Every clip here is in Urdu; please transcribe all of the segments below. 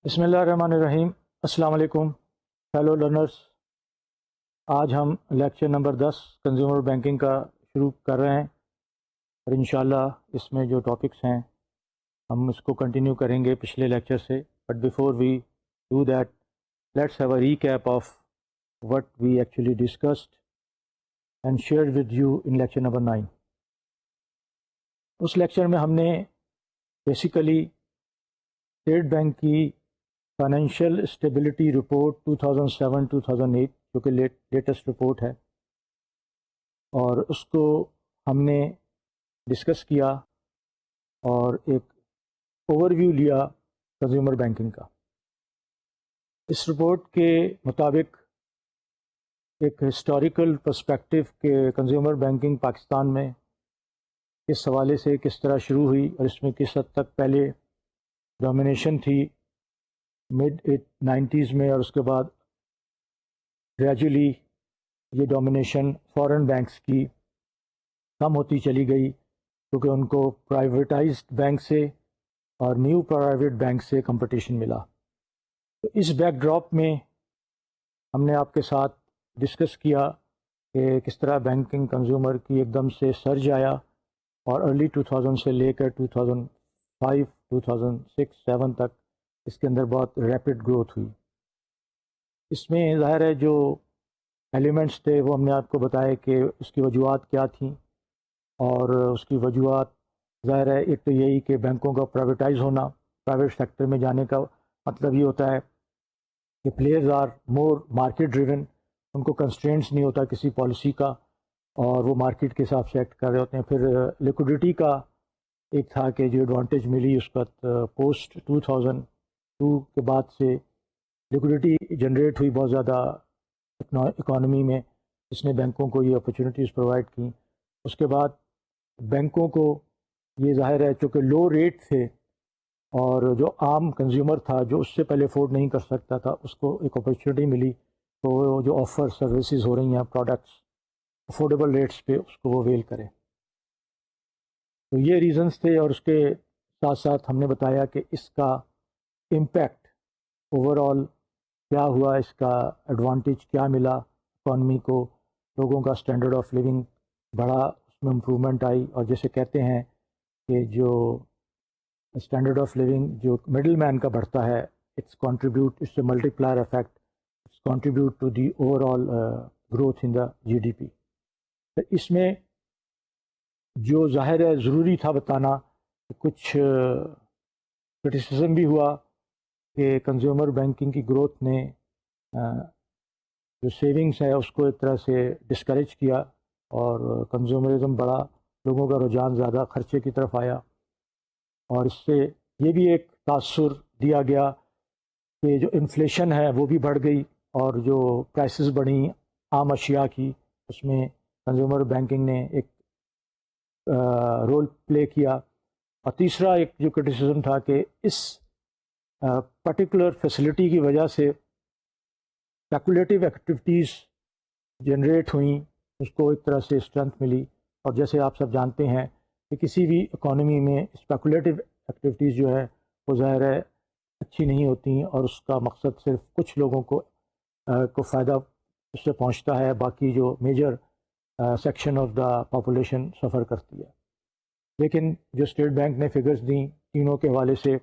بسم اللہ الرحمن الرحیم۔ السلام علیکم فیلو لرنرز۔ آج ہم لیکچر نمبر 10 کنزیومر بینکنگ کا شروع کر رہے ہیں اور انشاءاللہ اس میں جو ٹاپکس ہیں ہم اس کو کنٹینیو کریں گے پچھلے لیکچر سے۔ But before we do that, let's have a recap of what we actually discussed and shared with you in lecture number 9۔ اس لیکچر میں ہم نے بیسیکلی اسٹیٹ بینک کی فائنینشیل اسٹیبلٹی رپورٹ 2007-2008 جو کہ لیٹسٹ رپورٹ ہے، اور اس کو ہم نے ڈسکس کیا اور ایک اوور ویو لیا کنزیومر بینکنگ کا۔ اس رپورٹ کے مطابق ایک ہسٹوریکل پرسپیکٹو کہ کنزیومر بینکنگ پاکستان میں کس حوالے سے کس طرح شروع ہوئی اور اس میں کس حد تک پہلے ڈومینیشن تھی مڈ 90s میں، اور اس کے بعد گریجولی یہ ڈومینیشن فارن بینکس کی کم ہوتی چلی گئی کیونکہ ان کو پرائیویٹائزڈ بینک سے اور نیو پرائیویٹ بینک سے کمپٹیشن ملا۔ تو اس بیک ڈراپ میں ہم نے آپ کے ساتھ ڈسکس کیا کہ کس طرح بینکنگ کنزیومر کی ایک دم سے سرج آیا اور ارلی 2000 سے لے کر 2005 2006-7 تک اس کے اندر بہت ریپڈ گروتھ ہوئی۔ اس میں ظاہر ہے جو ایلیمنٹس تھے وہ ہم نے آپ کو بتایا کہ اس کی وجوہات کیا تھیں، اور اس کی وجوہات ظاہر ہے ایک تو یہی کہ بینکوں کا پرائیویٹائز ہونا، پرائیویٹ سیکٹر میں جانے کا مطلب یہ ہوتا ہے کہ players are more market driven, ان کو کنسٹرینٹس نہیں ہوتا کسی پالیسی کا اور وہ مارکیٹ کے حساب سے ایکٹ کر رہے ہوتے ہیں۔ پھر لیکوڈیٹی کا ایک تھا کہ جو ایڈوانٹیج ملی اس کا پوسٹ 2002 کے بعد سے لیکوڈیٹی جنریٹ ہوئی بہت زیادہ اکانومی میں، جس نے بینکوں کو یہ اپرچونیٹیز پرووائڈ کیں۔ اس کے بعد بینکوں کو یہ ظاہر ہے چونکہ لو ریٹ تھے اور جو عام کنزیومر تھا جو اس سے پہلے افورڈ نہیں کر سکتا تھا اس کو ایک اپرچونیٹی ملی، تو وہ جو آفر سروسز ہو رہی ہیں پروڈکٹس افورڈیبل ریٹس پہ اس کو وہ ویل کرے۔ تو یہ ریزنز تھے، اور اس کے ساتھ ساتھ ہم نے بتایا کہ اس کا امپیکٹ اوور آل کیا ہوا، اس کا ایڈوانٹیج کیا ملا اکانومی کو، لوگوں کا اسٹینڈرڈ آف لیونگ بڑھا، اس میں امپرومنٹ آئی، اور جیسے کہتے ہیں کہ جو اسٹینڈرڈ آف لیونگ جو مڈل مین کا بڑھتا ہے، it's a multiplier effect, it's contribute to the overall growth in the GDP۔ تو اس میں جو ظاہر ہے ضروری تھا بتانا، کچھ کرٹیسزم بھی ہوا کہ کنزیومر بینکنگ کی گروتھ نے جو سیونگس ہے اس کو ایک طرح سے ڈسکریج کیا اور کنزیومرزم بڑھا، لوگوں کا رجحان زیادہ خرچے کی طرف آیا، اور اس سے یہ بھی ایک تاثر دیا گیا کہ جو انفلیشن ہے وہ بھی بڑھ گئی، اور جو پرائسز بڑھیں عام اشیاء کی، اس میں کنزیومر بینکنگ نے ایک رول پلے کیا۔ اور تیسرا ایک جو کرٹیسزم تھا کہ اس پرٹیکولر فیسلٹی کی وجہ سے اسپیکولیٹو ایکٹیویٹیز جنریٹ ہوئیں، اس کو ایک طرح سے اسٹرینتھ ملی، اور جیسے آپ سب جانتے ہیں کہ کسی بھی اکانومی میں اسپیکولیٹو ایکٹیویٹیز جو ہے وہ ظاہر ہے اچھی نہیں ہوتی، اور اس کا مقصد صرف کچھ لوگوں کو فائدہ اس سے پہنچتا ہے، باقی جو major section of the population suffer کرتی ہے۔ لیکن جو اسٹیٹ بینک نے فگرز دیں تینوں کے حوالے سے،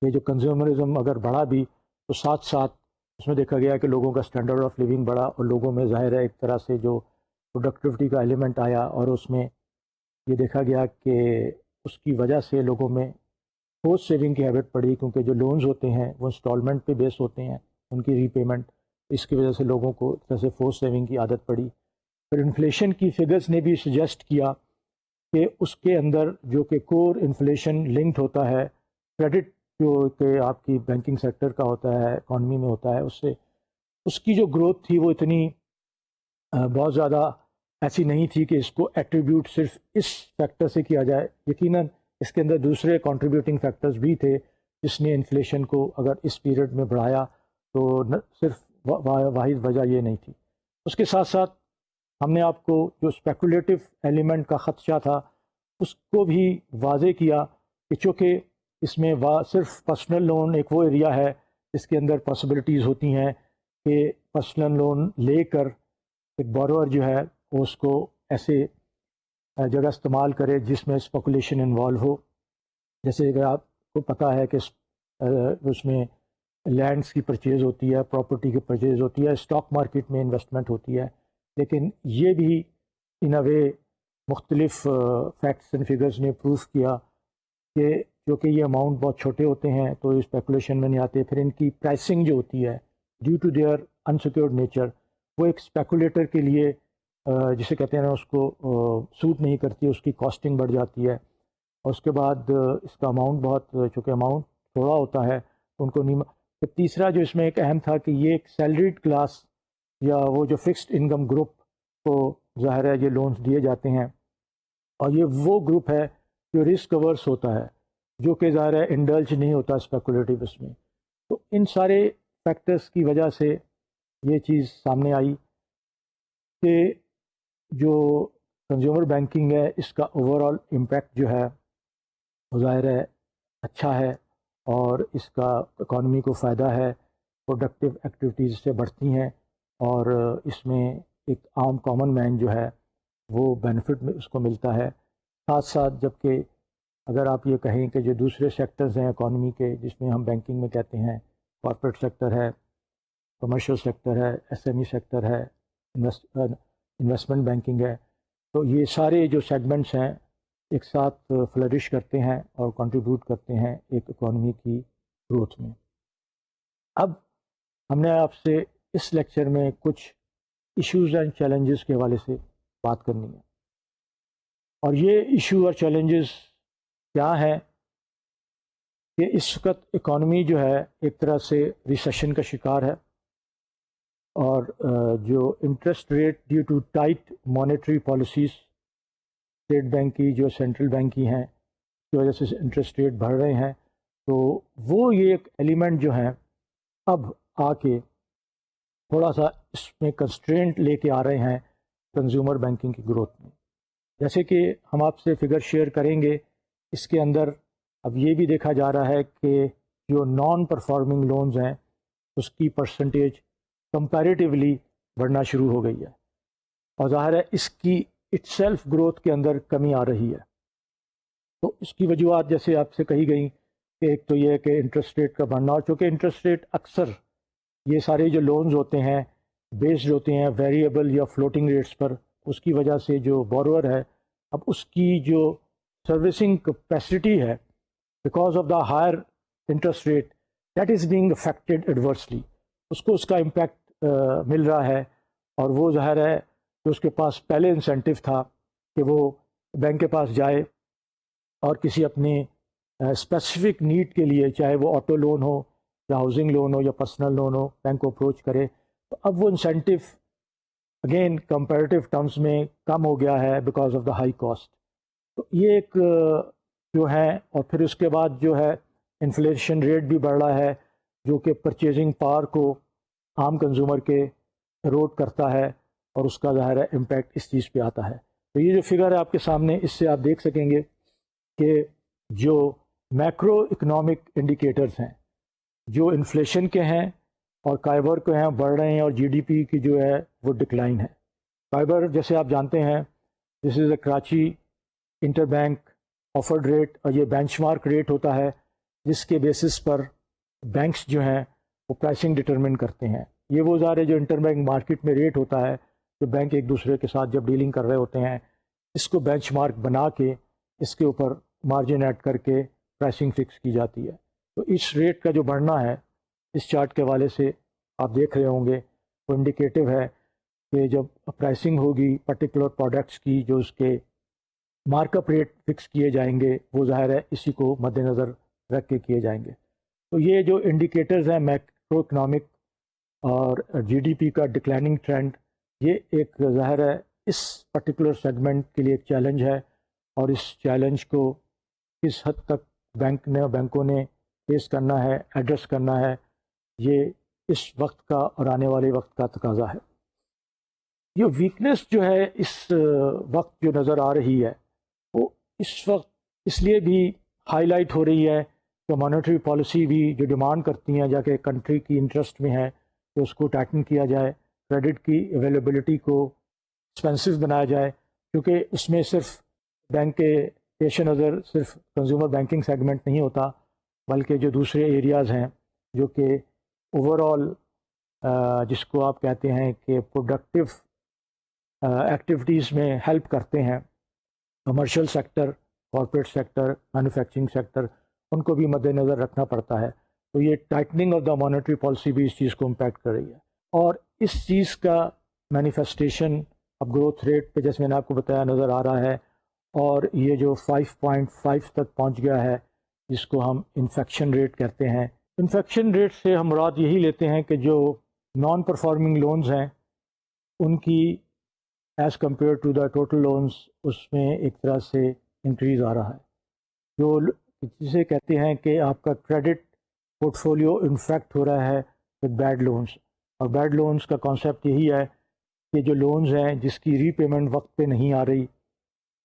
یہ جو کنزیومرزم اگر بڑھا بھی تو ساتھ ساتھ اس میں دیکھا گیا کہ لوگوں کا اسٹینڈرڈ آف لیونگ بڑھا، اور لوگوں میں ظاہر ہے ایک طرح سے جو پروڈکٹیوٹی کا ایلیمنٹ آیا، اور اس میں یہ دیکھا گیا کہ اس کی وجہ سے لوگوں میں فورس سیونگ کی ہیبٹ پڑی، کیونکہ جو لونز ہوتے ہیں وہ انسٹالمنٹ پہ بیس ہوتے ہیں ان کی ری پیمنٹ، اس کی وجہ سے لوگوں کو ایک طرح سے فورس سیونگ کی عادت پڑی۔ پھر انفلیشن کی فگرز نے بھی سجیسٹ کیا کہ اس کے اندر جو کہ کور انفلیشن لنکڈ ہوتا ہے، کریڈٹ جو کہ آپ کی بینکنگ سیکٹر کا ہوتا ہے، اکانومی میں ہوتا ہے، اس سے اس کی جو گروتھ تھی وہ اتنی بہت زیادہ ایسی نہیں تھی کہ اس کو ایٹریبیوٹ صرف اس فیکٹر سے کیا جائے۔ یقیناً اس کے اندر دوسرے کنٹریبیوٹنگ فیکٹرز بھی تھے جس نے انفلیشن کو اگر اس پیریڈ میں بڑھایا، تو صرف واحد وجہ یہ نہیں تھی۔ اس کے ساتھ ساتھ ہم نے آپ کو جو اسپیکولیٹو ایلیمنٹ کا خدشہ تھا اس کو بھی واضح کیا کہ چونکہ اس میں صرف پرسنل لون ایک وہ ایریا ہے جس کے اندر پاسبلٹیز ہوتی ہیں کہ پرسنل لون لے کر ایک بورور جو ہے وہ اس کو ایسے جگہ استعمال کرے جس میں اسپیکولیشن انوالو ہو. جیسے کہ آپ کو پتہ ہے کہ اس میں لینڈس کی پرچیز ہوتی ہے, پراپرٹی کی پرچیز ہوتی ہے, اسٹاک مارکیٹ میں انویسٹمنٹ ہوتی ہے. لیکن یہ بھی ان اے وے مختلف فیکٹس اینڈ فگرز نے پروف کیا کہ کیونکہ یہ اماؤنٹ بہت چھوٹے ہوتے ہیں تو اسپیکولیشن میں نہیں آتے. پھر ان کی پرائسنگ جو ہوتی ہے due to their unsecured nature وہ ایک اسپیکولیٹر کے لیے جسے کہتے ہیں اس کو سوٹ نہیں کرتی, اس کی کاسٹنگ بڑھ جاتی ہے. اور اس کے بعد اس کا اماؤنٹ بہت, چونکہ اماؤنٹ تھوڑا ہوتا ہے ان کو نہیں. پھر تیسرا جو اس میں ایک اہم تھا کہ یہ ایک سیلریڈ کلاس یا وہ جو فکسڈ انکم گروپ کو ظاہر ہے یہ لونز دیے جاتے ہیں, اور یہ وہ گروپ ہے جو رسک اورس ہوتا ہے, جو کہ ظاہر ہے انڈلج نہیں ہوتا اسپیکولیٹو اس میں. تو ان سارے فیکٹرز کی وجہ سے یہ چیز سامنے آئی کہ جو کنزیومر بینکنگ ہے اس کا اوور آل امپیکٹ جو ہے وہ ظاہر ہے اچھا ہے, اور اس کا اکانومی کو فائدہ ہے, پروڈکٹیو ایکٹیویٹیز سے بڑھتی ہیں, اور اس میں ایک عام کامن مین جو ہے وہ بینیفٹ میں اس کو ملتا ہے. ساتھ ساتھ جبکہ اگر آپ یہ کہیں کہ جو دوسرے سیکٹرز ہیں اکانومی کے جس میں ہم بینکنگ میں کہتے ہیں کارپوریٹ سیکٹر ہے, کمرشل سیکٹر ہے, ایس ایم ای سیکٹر ہے, انویسٹمنٹ بینکنگ ہے, تو یہ سارے جو سیگمنٹس ہیں ایک ساتھ فلرش کرتے ہیں اور کنٹریبیوٹ کرتے ہیں ایک اکانومی کی گروتھ میں. اب ہم نے آپ سے اس لیکچر میں کچھ ایشوز اینڈ چیلنجز کے حوالے سے بات کرنی ہے, اور یہ ایشو اور چیلنجز کیا ہیں کہ اس وقت اکانومی جو ہے ایک طرح سے ریسیشن کا شکار ہے, اور جو interest rate due to tight monetary policies State bank کی جو سینٹرل بینک کی ہیں کی وجہ سے انٹرسٹ ریٹ بڑھ رہے ہیں, تو وہ یہ ایک ایلیمنٹ جو ہیں اب آ کے تھوڑا سا اس میں کنسٹرینٹ لے کے آ رہے ہیں کنزیومر بینکنگ کی گروتھ میں. جیسے کہ ہم آپ سے فگر شیئر کریں گے, اس کے اندر اب یہ بھی دیکھا جا رہا ہے کہ جو نان پرفارمنگ لونز ہیں اس کی پرسنٹیج کمپیریٹیولی بڑھنا شروع ہو گئی ہے, اور ظاہر ہے اس کی اٹ سیلف گروتھ کے اندر کمی آ رہی ہے. تو اس کی وجوہات جیسے آپ سے کہی گئیں کہ ایک تو یہ ہے کہ انٹرسٹ ریٹ کا بڑھنا, اور چونکہ انٹرسٹ ریٹ اکثر یہ سارے جو لونز ہوتے ہیں بیسڈ ہوتے ہیں ویریبل یا فلوٹنگ ریٹس پر, اس کی وجہ سے جو بورور ہے اب اس کی جو سروسنگ کیپیسٹی ہے because of the higher interest rate that is being affected adversely, اس کو اس کا امپیکٹ مل رہا ہے. اور وہ ظاہر ہے کہ اس کے پاس پہلے انسینٹو تھا کہ وہ بینک کے پاس جائے اور کسی اپنے اسپیسیفک نیڈ کے لیے, چاہے وہ آٹو لون ہو یا ہاؤسنگ لون ہو یا پرسنل لون ہو, بینک کو اپروچ کرے. تو اب وہ انسینٹو اگین کمپیریٹیو ٹرمز میں کم ہو گیا ہے because of the high cost. تو یہ ایک جو ہے, اور پھر اس کے بعد جو ہے انفلیشن ریٹ بھی بڑھ رہا ہے جو کہ پرچیزنگ پاور کو عام کنزیومر کے ایروڈ کرتا ہے, اور اس کا ظاہر ہے امپیکٹ اس چیز پہ آتا ہے. تو یہ جو فگر ہے آپ کے سامنے, اس سے آپ دیکھ سکیں گے کہ جو میکرو اکنامک انڈیکیٹرز ہیں جو انفلیشن کے ہیں اور کائبر کے ہیں بڑھ رہے ہیں, اور جی ڈی پی کی جو ہے وہ ڈکلائن ہے. کائبر جیسے آپ جانتے ہیں this is a Karachi inter bank offered rate, اور یہ بینچ مارک ریٹ ہوتا ہے جس کے بیسس پر بینکس جو ہیں وہ پرائسنگ ڈٹرمن کرتے ہیں. یہ وہ ظاہر ہے جو انٹر بینک مارکیٹ میں ریٹ ہوتا ہے جو بینک ایک دوسرے کے ساتھ جب ڈیلنگ کر رہے ہوتے ہیں, اس کو بینچ مارک بنا کے اس کے اوپر مارجن ایڈ کر کے پرائسنگ فکس کی جاتی ہے. تو اس ریٹ کا جو بڑھنا ہے اس چارٹ کے حوالے سے آپ دیکھ رہے ہوں گے وہ انڈیکیٹو ہے کہ جب پرائسنگ ہوگی پرٹیکولر پروڈکٹس کی جو اس کے مارک اپ ریٹ فکس کیے جائیں گے وہ ظاہر ہے اسی کو مد نظر رکھ کے کیے جائیں گے. تو یہ جو انڈیکیٹرز ہیں میکرو اکنامک اور جی ڈی پی کا ڈکلائننگ ٹرینڈ, یہ ایک ظاہر ہے اس پرٹیکولر سیگمنٹ کے لیے ایک چیلنج ہے, اور اس چیلنج کو کس حد تک بینکوں نے فیس کرنا ہے, ایڈریس کرنا ہے, یہ اس وقت کا اور آنے والے وقت کا تقاضا ہے. یہ ویکنس جو ہے اس وقت جو نظر آ رہی ہے وہ اس وقت اس لیے بھی ہائی لائٹ ہو رہی ہے تو مانیٹری پالیسی بھی جو ڈیمانڈ کرتی ہیں جا کے کنٹری کی انٹرسٹ میں ہے کہ اس کو ٹائٹن کیا جائے، کریڈٹ کی اویلیبلٹی کو ایکسپینسو بنایا جائے، کیونکہ اس میں صرف بینک کے پیش نظر صرف کنزیومر بینکنگ سیگمنٹ نہیں ہوتا، بلکہ جو دوسرے ایریاز ہیں جو کہ اوور آل جس کو آپ کہتے ہیں کہ پروڈکٹیو ایکٹیویٹیز میں ہیلپ کرتے ہیں، commercial sector, corporate sector, manufacturing sector, ان کو بھی مد نظر رکھنا پڑتا ہے۔ تو یہ tightening of the monetary policy بھی اس چیز کو امپیکٹ کر رہی ہے، اور اس چیز کا مینیفیسٹیشن اب گروتھ ریٹ پہ جیسے میں نے آپ کو بتایا نظر آ رہا ہے، اور یہ جو 5.5 تک پہنچ گیا ہے جس کو ہم انفیکشن ریٹ کہتے ہیں۔ انفیکشن ریٹ سے ہم مراد یہی لیتے ہیں کہ جو نان پرفارمنگ لونز ہیں ان کی as compare to the total loans اس میں ایک طرح سے انکریز آ رہا ہے، جو جسے کہتے ہیں کہ آپ کا کریڈٹ پورٹ فولیو انفیکٹ ہو رہا ہے ود بیڈ لونز۔ اور بیڈ لونز کا کانسیپٹ یہی ہے کہ جو لونز ہیں جس کی ری پیمنٹ وقت پہ نہیں آ رہی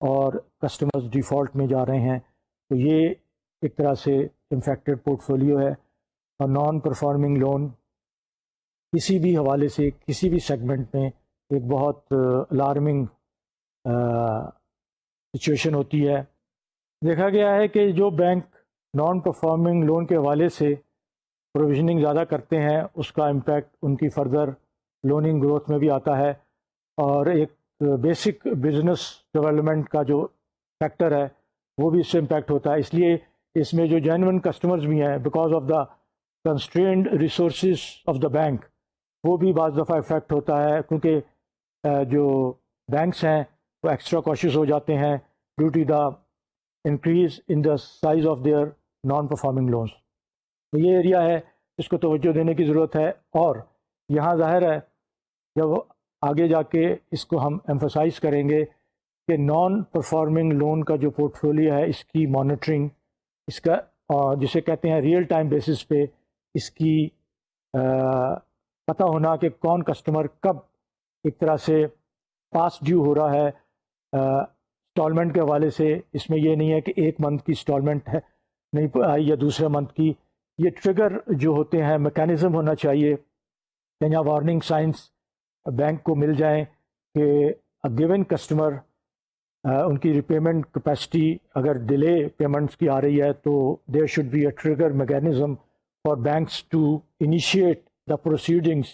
اور کسٹمرز ڈیفالٹ میں جا رہے ہیں، تو یہ ایک طرح سے انفیکٹڈ پورٹ فولیو ہے۔ اور نان پرفارمنگ لون کسی بھی حوالے سے کسی بھی سیگمنٹ میں ایک بہت الارمنگ سچویشن ہوتی ہے۔ دیکھا گیا ہے کہ جو بینک نان پرفارمنگ لون کے حوالے سے پروویژننگ زیادہ کرتے ہیں اس کا امپیکٹ ان کی فردر لوننگ گروتھ میں بھی آتا ہے، اور ایک بیسک بزنس ڈیولپمنٹ کا جو فیکٹر ہے وہ بھی اس سے امپیکٹ ہوتا ہے۔ اس لیے اس میں جو جینون کسٹمرز بھی ہیں because of the constrained resources of the bank, وہ بھی بعض دفعہ افیکٹ ہوتا ہے، کیونکہ جو بینکس ہیں وہ ایکسٹرا کوشش ہو جاتے ہیں due to the increase in the size of their non performing loans. تو یہ ایریا ہے اس کو توجہ دینے کی ضرورت ہے، اور یہاں ظاہر ہے جب آگے جا کے اس کو ہم ایمفسائز کریں گے کہ نان پرفارمنگ لون کا جو پورٹ فولیو ہے اس کی مانیٹرنگ، اس کا جسے کہتے ہیں ریئل ٹائم بیسس پہ اس کی پتہ ہونا کہ کون کسٹمر کب ایک طرح سے پاس ڈیو ہو رہا ہے انسٹالمنٹ کے حوالے سے۔ اس میں یہ نہیں ہے کہ ایک منتھ کی انسٹالمنٹ ہے نہیں آئی یا دوسرے منتھ کی، یہ ٹریگر جو ہوتے ہیں میکینزم ہونا چاہیے کہ یہاں وارننگ سائنس بینک کو مل جائیں کہ گیون کسٹمر ان کی ریپیمنٹ کیپیسٹی اگر ڈیلے پیمنٹس کی آ رہی ہے تو there should be a trigger mechanism for banks to initiate the proceedings,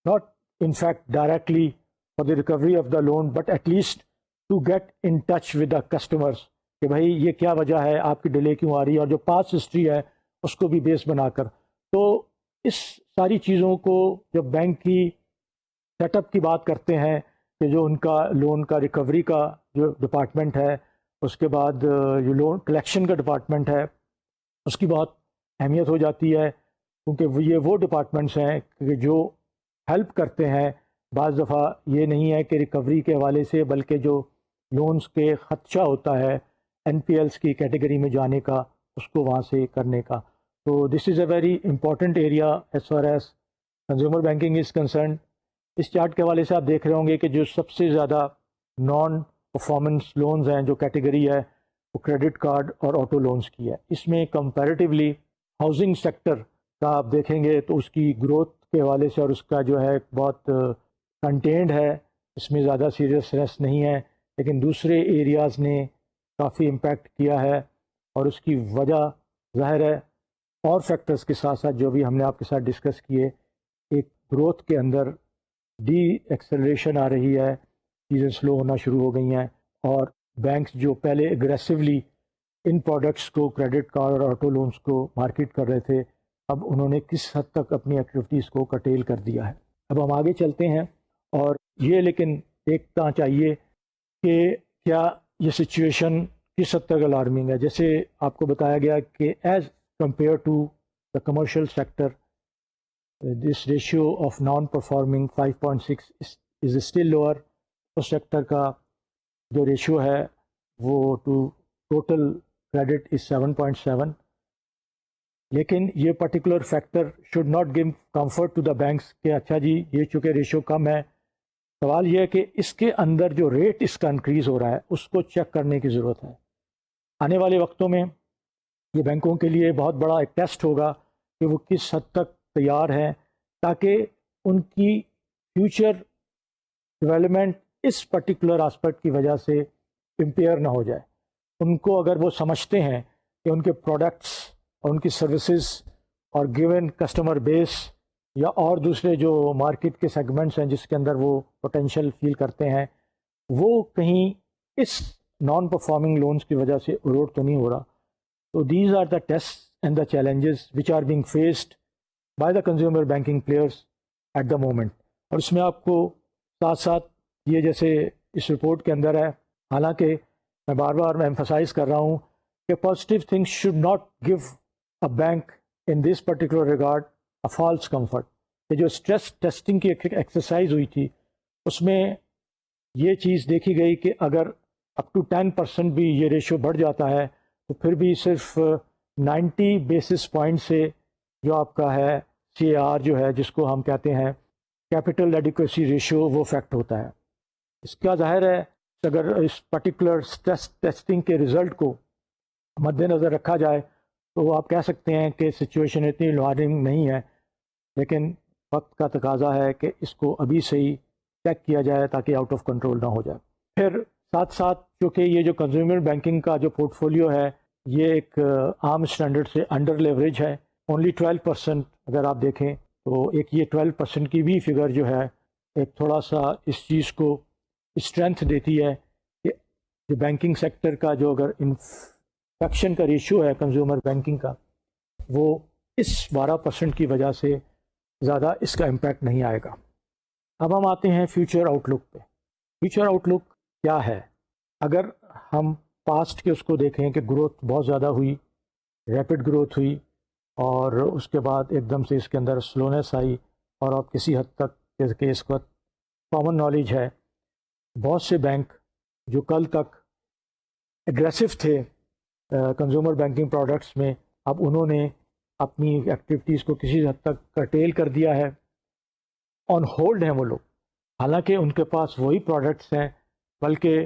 not in fact directly for the recovery of the loan but at least to get in touch with the customers کہ بھائی یہ کیا وجہ ہے آپ کی ڈیلے کیوں آ رہی ہے، اور جو پاس ہسٹری ہے اس کو بھی بیس بنا کر۔ تو اس ساری چیزوں کو جب بینک کی سیٹ اپ کی بات کرتے ہیں کہ جو ان کا لون کا ریکوری کا جو ڈپارٹمنٹ ہے، اس کے بعد جو لون کلیکشن کا ڈپارٹمنٹ ہے اس کی بہت اہمیت ہو جاتی ہے، کیونکہ یہ وہ ڈپارٹمنٹس ہیں کہ جو ہیلپ کرتے ہیں۔ بعض دفعہ یہ نہیں ہے کہ ریکوری کے حوالے سے، بلکہ جو لونز کے خدشہ ہوتا ہے این پی ایلس کی کیٹیگری میں جانے کا، اس کو وہاں سے کرنے کا۔ تو this is a very important area as far as consumer banking is concerned. اس چارٹ کے حوالے سے آپ دیکھ رہے ہوں گے کہ جو سب سے زیادہ نان پرفارمنس لونز ہیں جو کیٹیگری ہے وہ کریڈٹ کارڈ اور آٹو لونز کی ہے۔ اس میں کمپیریٹیولی ہاؤسنگ سیکٹر کا آپ دیکھیں گے تو اس کی گروتھ کے حوالے سے اور اس کا جو ہے بہت کنٹینڈ ہے، اس میں زیادہ سیریسنیس نہیں ہے، لیکن دوسرے ایریاز نے کافی امپیکٹ کیا ہے، اور اس کی وجہ ظاہر ہے اور فیکٹرز کے ساتھ ساتھ جو بھی ہم نے آپ کے ساتھ ڈسکس کیے، ایک گروتھ کے اندر ڈی ایکسلریشن آ رہی ہے، چیزیں سلو ہونا شروع ہو گئی ہیں، اور بینکس جو پہلے اگریسولی ان پروڈکٹس کو کریڈٹ کارڈ اور آٹو لونز کو مارکیٹ کر رہے تھے، اب انہوں نے کس حد تک اپنی ایکٹیویٹیز کو کرٹیل کر دیا ہے۔ اب ہم آگے چلتے ہیں، اور یہ لیکن دیکھنا چاہیے کہ کیا یہ سچویشن کس حد تک الارمنگ ہے۔ جیسے آپ کو بتایا گیا کہ as compare to the commercial sector this ratio of non performing 5.6 is still lower. اس سیکٹر کا جو ریشیو ہے وہ ٹو ٹوٹل کریڈٹ از 7.7، لیکن یہ particular factor should not give comfort to the banks کہ اچھا جی یہ چونکہ ریشیو کم ہے۔ سوال یہ ہے کہ اس کے اندر جو ریٹ اس کا انکریز ہو رہا ہے اس کو چیک کرنے کی ضرورت ہے۔ آنے والے وقتوں میں یہ بینکوں کے لیے بہت بڑا ایک ٹیسٹ ہوگا کہ وہ کس حد تک تیار ہیں تاکہ ان کی فیوچر ڈیولپمنٹ اس پرٹیکولر آسپیکٹ کی وجہ سے امپیئر نہ ہو جائے. ان کو اگر وہ سمجھتے ہیں کہ ان کے پروڈکٹس اور ان کی سروسز اور گیون کسٹمر بیس یا اور دوسرے جو مارکیٹ کے سیگمنٹس ہیں جس کے اندر وہ پوٹینشیل فیل کرتے ہیں وہ کہیں اس نان پرفارمنگ لونز کی وجہ سے اروڈ تو نہیں ہو رہا. تو these are the test and the challenges which are being faced by the consumer banking players at the moment. اور اس میں آپ کو ساتھ ساتھ یہ جیسے اس رپورٹ کے اندر ہے، حالانکہ میں بار بار ایمفسائز کر رہا ہوں کہ positive things should not give a bank in this particular regard a false comfort. کہ جو اسٹریس ٹیسٹنگ کی ایکسرسائز ہوئی تھی اس میں یہ چیز دیکھی گئی کہ اگر اپ ٹو 10% بھی یہ ریشو بڑھ جاتا ہے تو پھر بھی صرف 90 بیسس پوائنٹ سے جو آپ کا ہے سی اے آر جو ہے جس کو ہم کہتے ہیں کیپٹل ایڈیکویسی ریشو وہ افیکٹ ہوتا ہے. اس کا ظاہر ہے اگر اس پرٹیکولر اسٹریس ٹیسٹنگ کے رزلٹ کو مد نظر رکھا جائے تو آپ کہہ سکتے ہیں کہ سچویشن اتنی الارمنگ نہیں ہے، لیکن وقت کا تقاضا ہے کہ اس کو ابھی سے ہی چیک کیا جائے تاکہ آؤٹ آف کنٹرول نہ ہو جائے. پھر ساتھ ساتھ چونکہ یہ جو کنزیومر بینکنگ کا جو پورٹ فولیو ہے یہ ایک عام اسٹینڈرڈ سے انڈر لیوریج ہے. اونلی 12% اگر آپ دیکھیں تو ایک یہ 12% کی بھی فگر جو ہے ایک تھوڑا سا اس چیز کو اسٹرینتھ دیتی ہے کہ جو بینکنگ سیکٹر کا جو اگر انفیکشن کا ریشو ہے کنزیومر بینکنگ کا وہ اس 12% کی وجہ سے زیادہ اس کا امپیکٹ نہیں آئے گا. اب ہم آتے ہیں فیوچر آؤٹ لک پہ. فیوچر آؤٹ لک کیا ہے؟ اگر ہم پاسٹ کے اس کو دیکھیں کہ گروتھ بہت زیادہ ہوئی، ریپڈ گروتھ ہوئی اور اس کے بعد ایک دم سے اس کے اندر سلونیس آئی اور اب کسی حد تک کہ اس وقت کامن نالج ہے بہت سے بینک جو کل تک اگریسو تھے کنزیومر بینکنگ پروڈکٹس میں اب انہوں نے اپنی ایکٹیویٹیز کو کسی حد تک کرٹیل کر دیا ہے. آن ہولڈ ہیں وہ لوگ، حالانکہ ان کے پاس وہی پروڈکٹس ہیں، بلکہ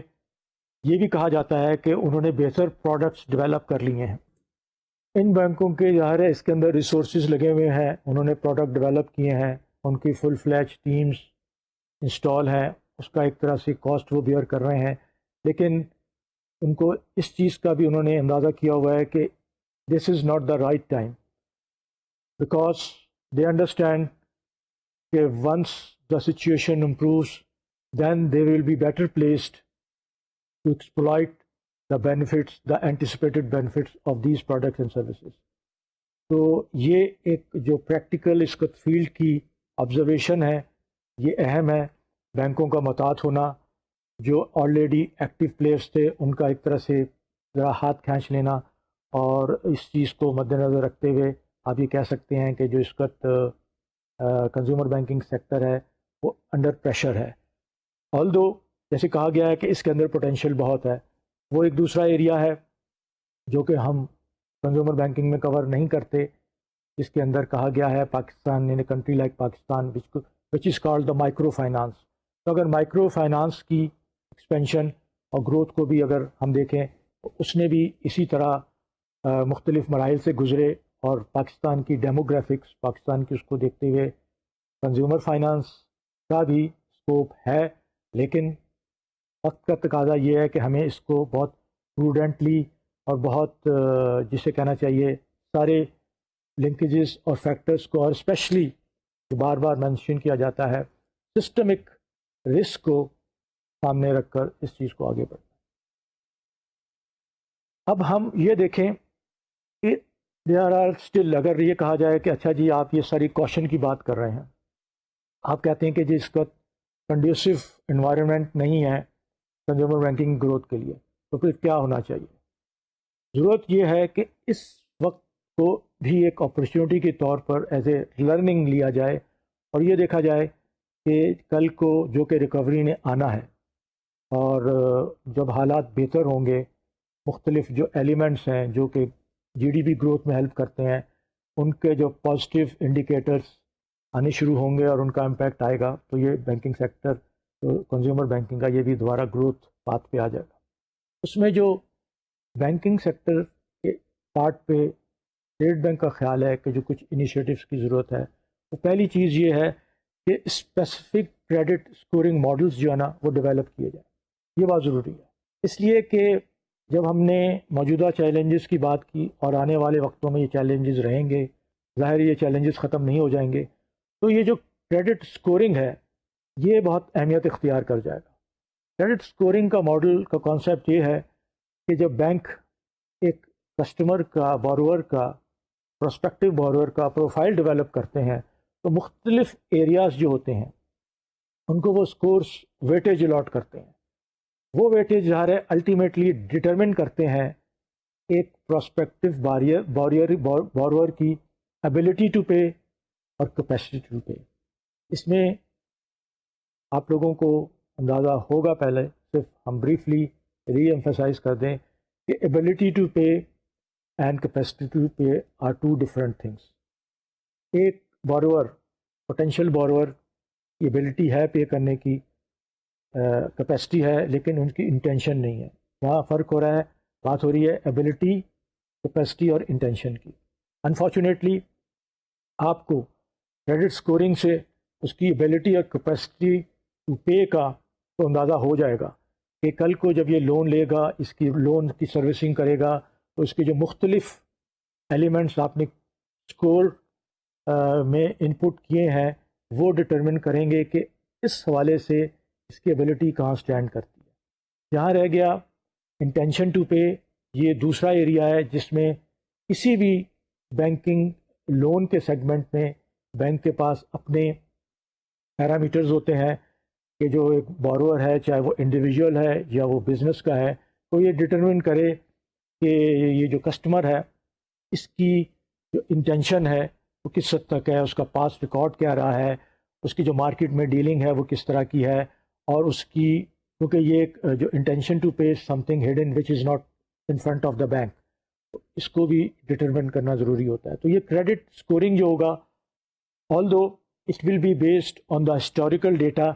یہ بھی کہا جاتا ہے کہ انہوں نے بہتر پروڈکٹس ڈیولپ کر لیے ہیں. ان بینکوں کے ظاہر ہے اس کے اندر ریسورسز لگے ہوئے ہیں، انہوں نے پروڈکٹ ڈیولپ کیے ہیں، ان کی فل فلیج ٹیمز انسٹال ہیں، اس کا ایک طرح سے کاسٹ وہ بیئر کر رہے ہیں. لیکن ان کو اس چیز کا بھی انہوں نے اندازہ کیا ہوا ہے کہ this is not the right time because they understand کہ once the situation improves then they will be better placed to exploit the benefits, the anticipated benefits of these products and services. تو یہ ایک جو پریکٹیکل اس وقت فیلڈ کی آبزرویشن ہے یہ اہم ہے. بینکوں کا محتاط ہونا، جو آلریڈی ایکٹیو پلیئرس تھے ان کا ایک طرح سے ذرا ہاتھ کھینچ لینا، اور اس چیز کو مد نظر رکھتے ہوئے آپ یہ کہہ سکتے ہیں کہ جو اس وقت کنزیومر بینکنگ سیکٹر ہے وہ انڈر پریشر ہے. آلدو جیسے کہا گیا ہے کہ اس کے اندر پوٹینشیل بہت ہے. وہ ایک دوسرا ایریا ہے جو کہ ہم کنزیومر بینکنگ میں کور نہیں کرتے، جس کے اندر کہا گیا ہے Pakistan in a country like Pakistan which is called the microfinance. تو اگر مائکرو فائنانس کی ایکسپینشن اور گروتھ کو بھی اگر ہم دیکھیں تو اس نے بھی اسی طرح مختلف مراحل سے گزرے، اور پاکستان کی ڈیموگرافکس پاکستان کی اس کو دیکھتے ہوئے کنزیومر فائنانس کا بھی اسکوپ ہے. لیکن وقت کا تقاضا یہ ہے کہ ہمیں اس کو بہت پروڈنٹلی اور بہت جسے کہنا چاہیے سارے لنکیجز اور فیکٹرز کو، اور اسپیشلی جو بار بار مینشن کیا جاتا ہے سسٹمک رسک کو سامنے رکھ کر اس چیز کو آگے بڑھنا. اب ہم یہ دیکھیں کہ دیر آر اسٹل، اگر یہ کہا جائے کہ اچھا جی آپ یہ ساری کوشن کی بات کر رہے ہیں، آپ کہتے ہیں کہ جی اس وقت کنڈیوسو انوائرمنٹ نہیں ہے کنزیومر بینکنگ گروتھ کے لیے، تو پھر کیا ہونا چاہیے؟ ضرورت یہ ہے کہ اس وقت کو بھی ایک اپرچونٹی کے طور پر ایز اے لرننگ لیا جائے، اور یہ دیکھا جائے کہ کل کو جو کہ ریکوری نے آنا ہے، اور جب حالات بہتر ہوں گے مختلف جو ایلیمنٹس ہیں جو کہ جی ڈی پی گروتھ میں ہیلپ کرتے ہیں ان کے جو پازیٹیو انڈیکیٹرز آنے شروع ہوں گے اور ان کا امپیکٹ آئے گا، تو یہ بینکنگ سیکٹر کنزیومر بینکنگ کا یہ بھی دوبارہ گروتھ پاتھ پہ آ جائے گا. اس میں جو بینکنگ سیکٹر کے پارٹ پہ اسٹیٹ بینک کا خیال ہے کہ جو کچھ انیشیٹوز کی ضرورت ہے، وہ پہلی چیز یہ ہے کہ اسپیسیفک کریڈٹ اسکورنگ ماڈلز جو ہے نا وہ ڈیولپ کیے جائیں. یہ بات ضروری ہے، اس لیے کہ جب ہم نے موجودہ چیلنجز کی بات کی اور آنے والے وقتوں میں یہ چیلنجز رہیں گے، ظاہر یہ چیلنجز ختم نہیں ہو جائیں گے، تو یہ جو کریڈٹ اسکورنگ ہے یہ بہت اہمیت اختیار کر جائے گا. کریڈٹ اسکورنگ کا ماڈل کا کانسیپٹ یہ ہے کہ جب بینک ایک کسٹمر کا، بورور کا، پروسپیکٹو بورور کا پروفائل ڈیولپ کرتے ہیں تو مختلف ایریاز جو ہوتے ہیں ان کو وہ اسکورس ویٹیج الاٹ کرتے ہیں. وہ ویٹیج ظاہر ہے الٹیمیٹلی ڈٹرمن کرتے ہیں ایک پروسپیکٹو بورور کی ابیلٹی ٹو پے اور کیپیسٹی ٹو پے. اس میں آپ لوگوں کو اندازہ ہوگا، پہلے صرف ہم بریفلی ری ایمفیسائز کر دیں کہ ability to pay and capacity to pay are two different things. ایک بورور، پوٹینشیل بورور کی ایبلٹی ہے پے کرنے کی، کیپیسٹی ہے، لیکن ان کی انٹینشن نہیں ہے. یہاں فرق ہو رہا ہے، بات ہو رہی ہے ایبلٹی، کیپیسٹی اور انٹینشن کی. انفارچونیٹلی آپ کو کریڈٹ اسکورنگ سے اس کی ایبلٹی اور کیپیسٹی ٹو پے کا تو اندازہ ہو جائے گا کہ کل کو جب یہ لون لے گا، اس کی لون کی سروسنگ کرے گا، تو اس کے جو مختلف ایلیمنٹس آپ نے اسکور میں ان پٹ کیے ہیں وہ ڈٹرمن کریں گے کہ اس حوالے سے اس کی ایبلٹی کہاں سٹینڈ کرتی ہے. یہاں رہ گیا انٹینشن ٹو پے. یہ دوسرا ایریا ہے جس میں کسی بھی بینکنگ لون کے سیگمنٹ میں بینک کے پاس اپنے پیرامیٹرز ہوتے ہیں کہ جو ایک بورور ہے، چاہے وہ انڈیویجول ہے یا وہ بزنس کا ہے، تو یہ ڈٹرمن کرے کہ یہ جو کسٹمر ہے اس کی جو انٹینشن ہے وہ کس حد تک ہے، اس کا پاس ریکارڈ کیا رہا ہے، اس کی جو مارکیٹ میں ڈیلنگ ہے وہ کس طرح کی ہے، اور اس کی، کیونکہ یہ ایک جو intention to pay something hidden which is not in front of the bank, اس کو بھی ڈٹرمن کرنا ضروری ہوتا ہے. تو یہ کریڈٹ اسکورنگ جو ہوگا، although it will be based on the historical data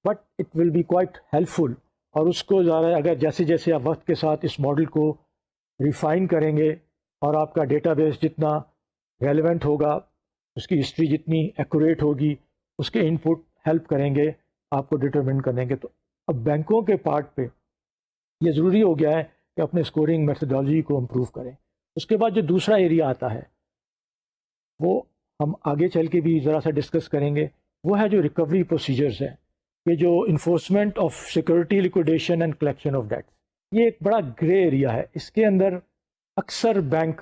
but it will be quite helpful. اور اس کو ذرا اگر جیسے جیسے آپ وقت کے ساتھ اس ماڈل کو ریفائن کریں گے اور آپ کا ڈیٹا بیس جتنا ریلیونٹ ہوگا، اس کی ہسٹری جتنی ایکوریٹ ہوگی، اس کے ان پٹ ہیلپ کریں گے آپ کو ڈٹرمن کریں گے. تو اب بینکوں کے پارٹ پہ یہ ضروری ہو گیا ہے کہ اپنے اسکورنگ میتھڈالوجی کو امپروو کریں. اس کے بعد جو دوسرا ایریا آتا ہے وہ ہم آگے چل کے بھی ذرا سا ڈسکس کریں گے، وہ ہے جو ریکوری پروسیجرز ہیں، یہ جو enforcement of security, liquidation and collection of debts. یہ ایک بڑا گرے ایریا ہے. اس کے اندر اکثر بینک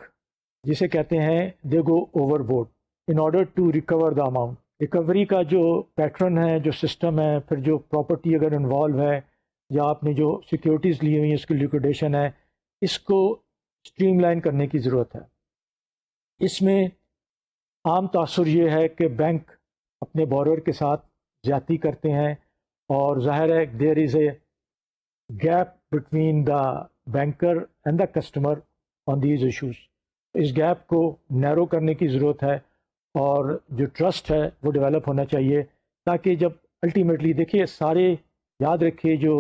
جسے کہتے ہیں they go overboard in order to recover the amount. Recovery کا جو پیٹرن ہے، جو سسٹم ہے، پھر جو پراپرٹی اگر انوالو ہے یا آپ نے جو سیکورٹیز لی ہوئی ہیں اس کی لیکویڈیشن ہے، اس کو اسٹریم لائن کرنے کی ضرورت ہے. اس میں عام تاثر یہ ہے کہ بینک اپنے بورر کے ساتھ زیادتی کرتے ہیں، اور ظاہر ہے there is a gap between the banker and the customer on these issues. اس گیپ کو نیرو کرنے کی ضرورت ہے، اور جو ٹرسٹ ہے وہ ڈیولپ ہونا چاہیے، تاکہ جب الٹیمیٹلی دیکھیے، سارے یاد رکھیے جو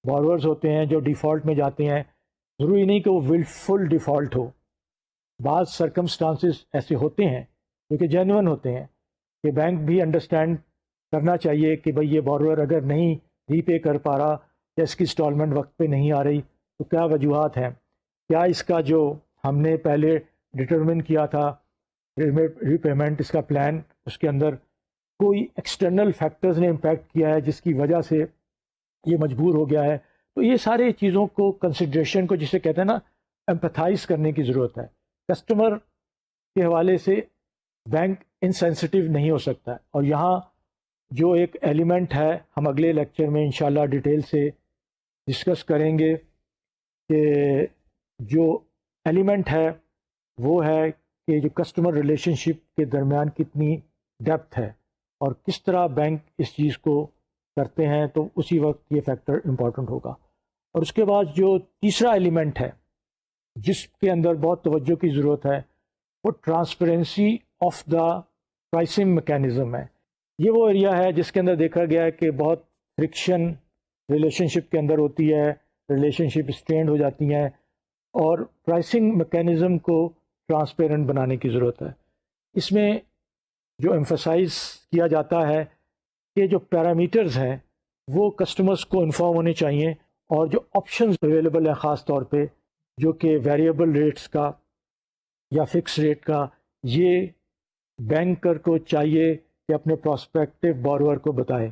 بورورز ہوتے ہیں جو ڈیفالٹ میں جاتے ہیں، ضروری نہیں کہ وہ ولفل ڈیفالٹ ہو. بعض سرکمسٹانسز ایسے ہوتے ہیں جو کہ جینون ہوتے ہیں، کہ بینک بھی انڈرسٹینڈ کرنا چاہیے کہ بھئی یہ بورور اگر نہیں ری پے کر پا رہا یا اس کی انسٹالمنٹ وقت پہ نہیں آ رہی تو کیا وجوہات ہیں، کیا اس کا جو ہم نے پہلے ڈٹرمن کیا تھا ری پیمنٹ، اس کا پلان، اس کے اندر کوئی ایکسٹرنل فیکٹرز نے امپیکٹ کیا ہے جس کی وجہ سے یہ مجبور ہو گیا ہے. تو یہ سارے چیزوں کو کنسیڈریشن کو جسے کہتے ہیں نا ایمپتھائز کرنے کی ضرورت ہے. کسٹمر کے حوالے سے بینک انسینسٹیو نہیں ہو سکتا ہے. اور یہاں جو ایک ایلیمنٹ ہے ہم اگلے لیکچر میں انشاءاللہ ڈیٹیل سے ڈسکس کریں گے، کہ جو ایلیمنٹ ہے وہ ہے کہ جو کسٹمر ریلیشن شپ کے درمیان کتنی ڈیپتھ ہے اور کس طرح بینک اس چیز کو کرتے ہیں، تو اسی وقت یہ فیکٹر امپورٹنٹ ہوگا. اور اس کے بعد جو تیسرا ایلیمنٹ ہے جس کے اندر بہت توجہ کی ضرورت ہے، وہ transparency of the pricing mechanism ہے. یہ وہ ایریا ہے جس کے اندر دیکھا گیا ہے کہ بہت فرکشن ریلیشن شپ کے اندر ہوتی ہے، ریلیشن شپ اسٹرینڈ ہو جاتی ہیں، اور پرائسنگ میکینزم کو ٹرانسپیرنٹ بنانے کی ضرورت ہے. اس میں جو ایمفسائز کیا جاتا ہے کہ جو پیرامیٹرز ہیں وہ کسٹمرز کو انفارم ہونے چاہیے، اور جو آپشنز اویلیبل ہیں خاص طور پہ جو کہ ویریبل ریٹس کا یا فکس ریٹ کا، یہ بینکر کو چاہیے کہ اپنے پراسپیکٹو بورور کو بتائے.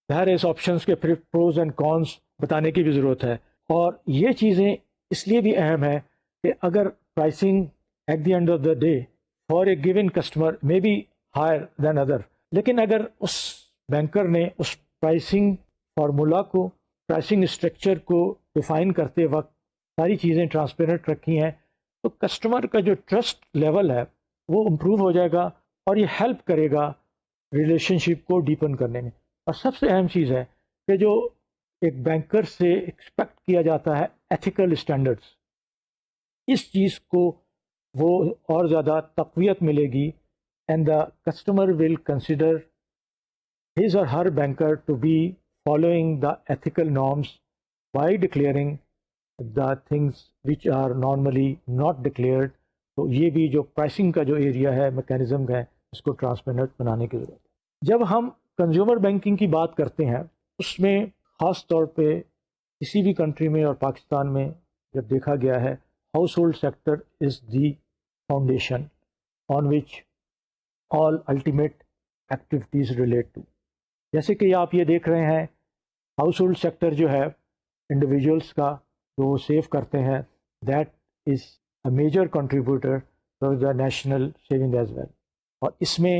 ظاہر ہے اس آپشنز کے پھر پروز اینڈ کونس بتانے کی بھی ضرورت ہے. اور یہ چیزیں اس لیے بھی اہم ہے کہ اگر pricing at the end of the day for a given customer may be higher than other, لیکن اگر اس بینکر نے اس پرائسنگ فارمولا کو، پرائسنگ اسٹرکچر کو ڈیفائن کرتے وقت ساری چیزیں ٹرانسپیرنٹ رکھی ہیں، تو کسٹمر کا جو ٹرسٹ لیول ہے وہ امپروو ہو جائے گا، اور یہ ہیلپ کرے گا ریلیشن شپ کو ڈیپن کرنے میں. اور سب سے اہم چیز ہے کہ جو ایک بینکر سے ایکسپیکٹ کیا جاتا ہے ایتھیکل اسٹینڈرڈس، اس چیز کو وہ اور زیادہ تقویت ملے گی، and the customer will consider his or her banker to be following the ethical norms by declaring the things which are normally not declared. تو یہ بھی جو پرائسنگ کا جو ایریا ہے، میکینزم ہے، اس کو ٹرانسپیرنٹ بنانے کی ضرورت ہے. جب ہم کنزیومر بینکنگ کی بات کرتے ہیں، اس میں خاص طور پہ کسی بھی کنٹری میں اور پاکستان میں جب دیکھا گیا ہے، household sector is the foundation on which all ultimate activities relate to. جیسے کہ آپ یہ دیکھ رہے ہیں، ہاؤس ہولڈ سیکٹر جو ہے انڈیویجولس کا جو وہ سیو کرتے ہیں، that is a major contributor to the national saving as well. اور اس میں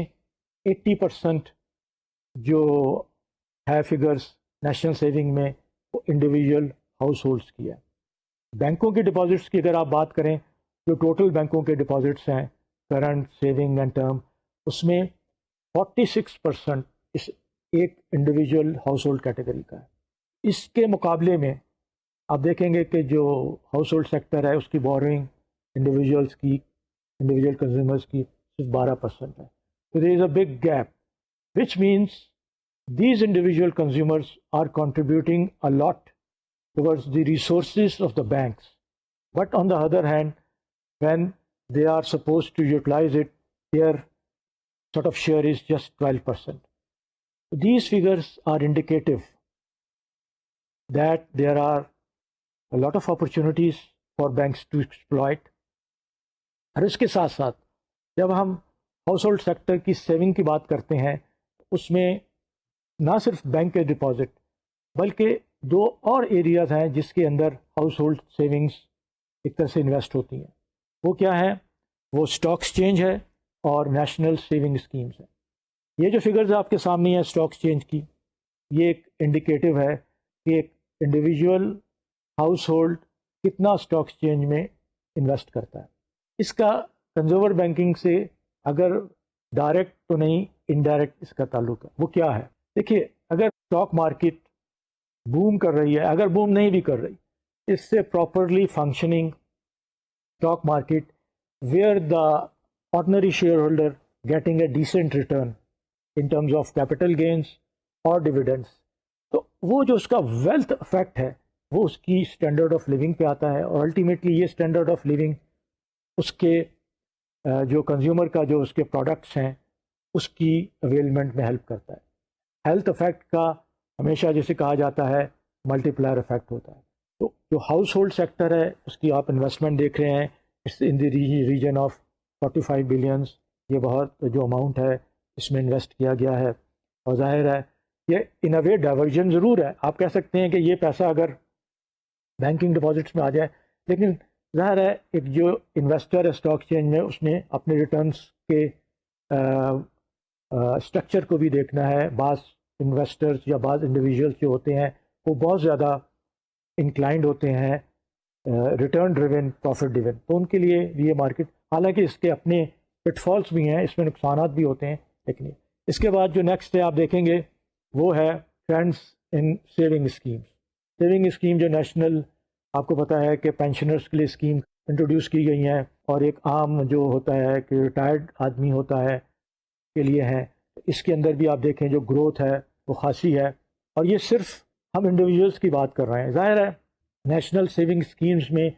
80% جو ہے فگرس نیشنل سیونگ میں، وہ انڈیویجول ہاؤس ہولڈس کی ہے. بینکوں کے ڈپازٹس کی اگر آپ بات کریں، جو ٹوٹل بینکوں کے ڈپازٹس ہیں کرنٹ، سیونگ اینڈ ٹرم، اس میں 46% اس ایک انڈیویجول ہاؤس ہولڈ کیٹیگری کا ہے. اس کے مقابلے میں آپ دیکھیں گے کہ جو ہاؤس ہولڈ سیکٹر ہے اس کی بورنگ انڈیویجولس کی، انڈیویجول کنزیومرس کی صرف 12% ہے. So there is a big gap, which means these individual consumers are contributing a lot towards the resources of the banks. But on the other hand, when they are supposed to utilize it, their sort of share is just 12%. These figures are indicative that there are a lot of opportunities for banks to exploit. اور اس کے ساتھ ساتھ جب ہم ہاؤس ہولڈ سیکٹر کی سیونگ کی بات کرتے ہیں، اس میں نہ صرف بینک کے ڈپازٹ بلکہ دو اور ایریاز ہیں جس کے اندر ہاؤس ہولڈ سیونگز ایک طرح سے انویسٹ ہوتی ہیں. وہ کیا ہیں؟ وہ اسٹاک ایکسچینج ہے اور نیشنل سیونگ اسکیمز ہیں. یہ جو فگرز آپ کے سامنے ہیں اسٹاک ایکسچینج کی، یہ ایک انڈیکیٹو ہے کہ ایک انڈیویجول ہاؤس ہولڈ کتنا اسٹاک ایکسچینج میں انویسٹ کرتا ہے. اس کا کنزیومر بینکنگ سے اگر ڈائریکٹ تو نہیں، انڈائریکٹ اس کا تعلق ہے. وہ کیا ہے؟ دیکھیے، اگر اسٹاک مارکیٹ بوم کر رہی ہے، اگر بوم نہیں بھی کر رہی، اس سے properly functioning stock market where the ordinary share holder getting a decent return in terms of capital grains اور ڈویڈنڈس، تو وہ جو اس کا ویلتھ افیکٹ ہے وہ اس کی اسٹینڈرڈ آف لیونگ پہ آتا ہے، اور الٹیمیٹلی یہ اسٹینڈرڈ آف لیونگ اس کے جو کنزیومر کا جو اس کے پروڈکٹس ہیں اس کی اویلمنٹ میں ہیلپ کرتا ہے. ہیلتھ افیکٹ کا ہمیشہ جیسے کہا جاتا ہے ملٹی پلائر افیکٹ ہوتا ہے. تو جو ہاؤس ہولڈ سیکٹر ہے اس کی آپ انویسٹمنٹ دیکھ رہے ہیں، اس ان دی ریجن آف 45 بلینس، یہ بہت جو اماؤنٹ ہے اس میں انویسٹ کیا گیا ہے. اور ظاہر ہے یہ ان اے وے ڈائیورژن ضرور ہے. آپ کہہ سکتے ہیں کہ یہ پیسہ اگر بینکنگ ڈپازٹس میں آ جائے، لیکن ظاہر ہے ایک جو انویسٹر ہے اسٹاک ایکسچینج میں، اس نے اپنے ریٹرنس کے اسٹرکچر کو بھی دیکھنا ہے. بعض انویسٹرز یا بعض انڈیویجولس جو ہوتے ہیں وہ بہت زیادہ انکلائنڈ ہوتے ہیں ریٹرن ڈریون، پروفٹ ڈریون، تو ان کے لیے یہ مارکیٹ، حالانکہ اس کے اپنے پٹ فالس بھی ہیں، اس میں نقصانات بھی ہوتے ہیں. لیکن اس کے بعد جو نیکسٹ ہے آپ دیکھیں گے وہ ہے trends in saving schemes. Saving scheme جو نیشنل، آپ کو پتہ ہے کہ پینشنرس کے لیے اسکیم انٹروڈیوس کی گئی ہیں، اور ایک عام جو ہوتا ہے کہ ریٹائرڈ آدمی ہوتا ہے کے لیے ہیں. اس کے اندر بھی آپ دیکھیں جو گروتھ ہے وہ خاصی ہے. اور یہ صرف ہم انڈیویجولس کی بات کر رہے ہیں. ظاہر ہے نیشنل سیونگ اسکیمز میں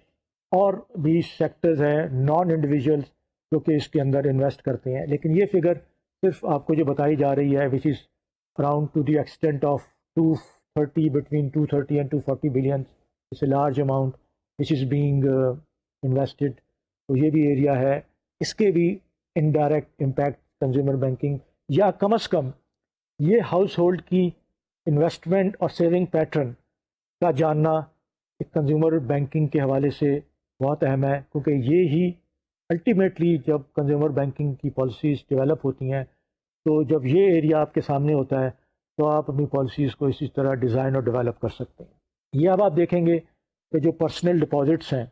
اور بھی سیکٹرز ہیں نان انڈیویجولس جو کہ اس کے اندر انویسٹ کرتے ہیں. لیکن یہ فگر صرف آپ کو جو بتائی جا رہی ہے which is around to the extent of 230 between 230 and 240 billion. It's a large amount which is being invested. تو یہ بھی ایریا ہے. اس کے بھی انڈائریکٹ امپیکٹ کنزیومر بینکنگ یا کم از کم یہ ہاؤس ہولڈ کی انویسٹمنٹ اور سیونگ پیٹرن کا جاننا ایک کنزیومر بینکنگ کے حوالے سے بہت اہم ہے. کیونکہ یہ ہی الٹیمیٹلی جب کنزیومر بینکنگ کی پالیسیز ڈیولپ ہوتی ہیں تو جب یہ ایریا آپ کے سامنے ہوتا ہے تو آپ اپنی پالیسیز کو اسی طرح ڈیزائن اور ڈیولپ کر سکتے ہیں. یہ اب آپ دیکھیں گے کہ جو پرسنل ڈپازٹس ہیں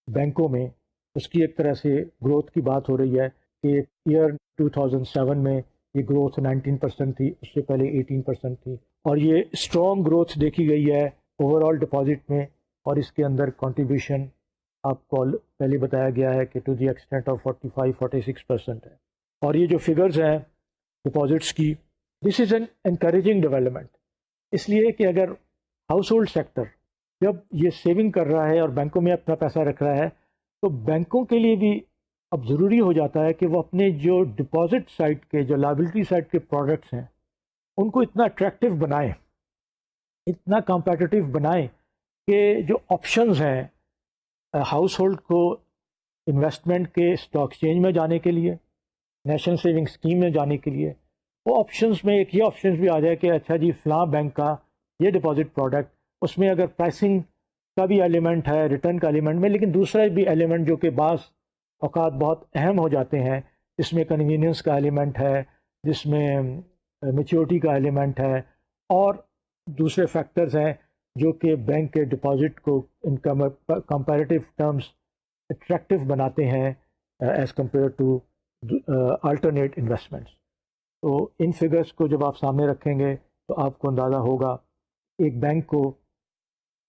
بینکوں میں اس کی ایک طرح سے گروتھ کی بات ہو رہی ہے کہ ایئر 2007 میں یہ گروتھ 19% تھی, اس سے پہلے 18% تھی, اور یہ اسٹرانگ گروتھ دیکھی گئی ہے اوور آل ڈپازٹ میں. اور اس کے اندر کنٹریبیوشن آپ کو پہلے بتایا گیا ہے کہ ٹو دی ایکسٹینٹ آف 45-46% ہے. اور یہ جو فگرز ہیں ڈپازٹس کی, دس از این انکریجنگ ڈیولپمنٹ. اس لیے کہ اگر ہاؤس ہولڈ سیکٹر جب یہ سیونگ کر رہا ہے اور بینکوں میں اپنا پیسہ رکھ رہا ہے تو بینکوں کے لیے بھی اب ضروری ہو جاتا ہے کہ وہ اپنے جو ڈپازٹ سائٹ کے جو لائبلٹی سائٹ کے پروڈکٹس ہیں ان کو اتنا اٹریکٹیو بنائیں, اتنا کمپیٹیٹیو بنائیں کہ جو آپشنز ہیں ہاؤس ہولڈ کو انویسٹمنٹ کے اسٹاک ایکسچینج میں جانے کے لیے, نیشنل سیونگ اسکیم میں جانے کے لیے, وہ آپشنز میں ایک یہ آپشنز بھی آ جائے کہ اچھا جی فلاں بینک کا یہ ڈپازٹ پروڈکٹ, اس میں اگر پرائسنگ کا بھی ایلیمنٹ ہے, ریٹرن کا ایلیمنٹ میں, لیکن دوسرا بھی ایلیمنٹ جو کہ بعض اوقات بہت اہم ہو جاتے ہیں, جس میں کنوینئنس کا ایلیمنٹ ہے, جس میں میچورٹی کا ایلیمنٹ ہے, اور دوسرے فیکٹرز ہیں جو کہ بینک کے ڈپازٹ کو ان کمپیریٹیو ٹرمز اٹریکٹیو بناتے ہیں as compare to alternate investments. تو ان فگرس کو جب آپ سامنے رکھیں گے تو آپ کو اندازہ ہوگا ایک بینک کو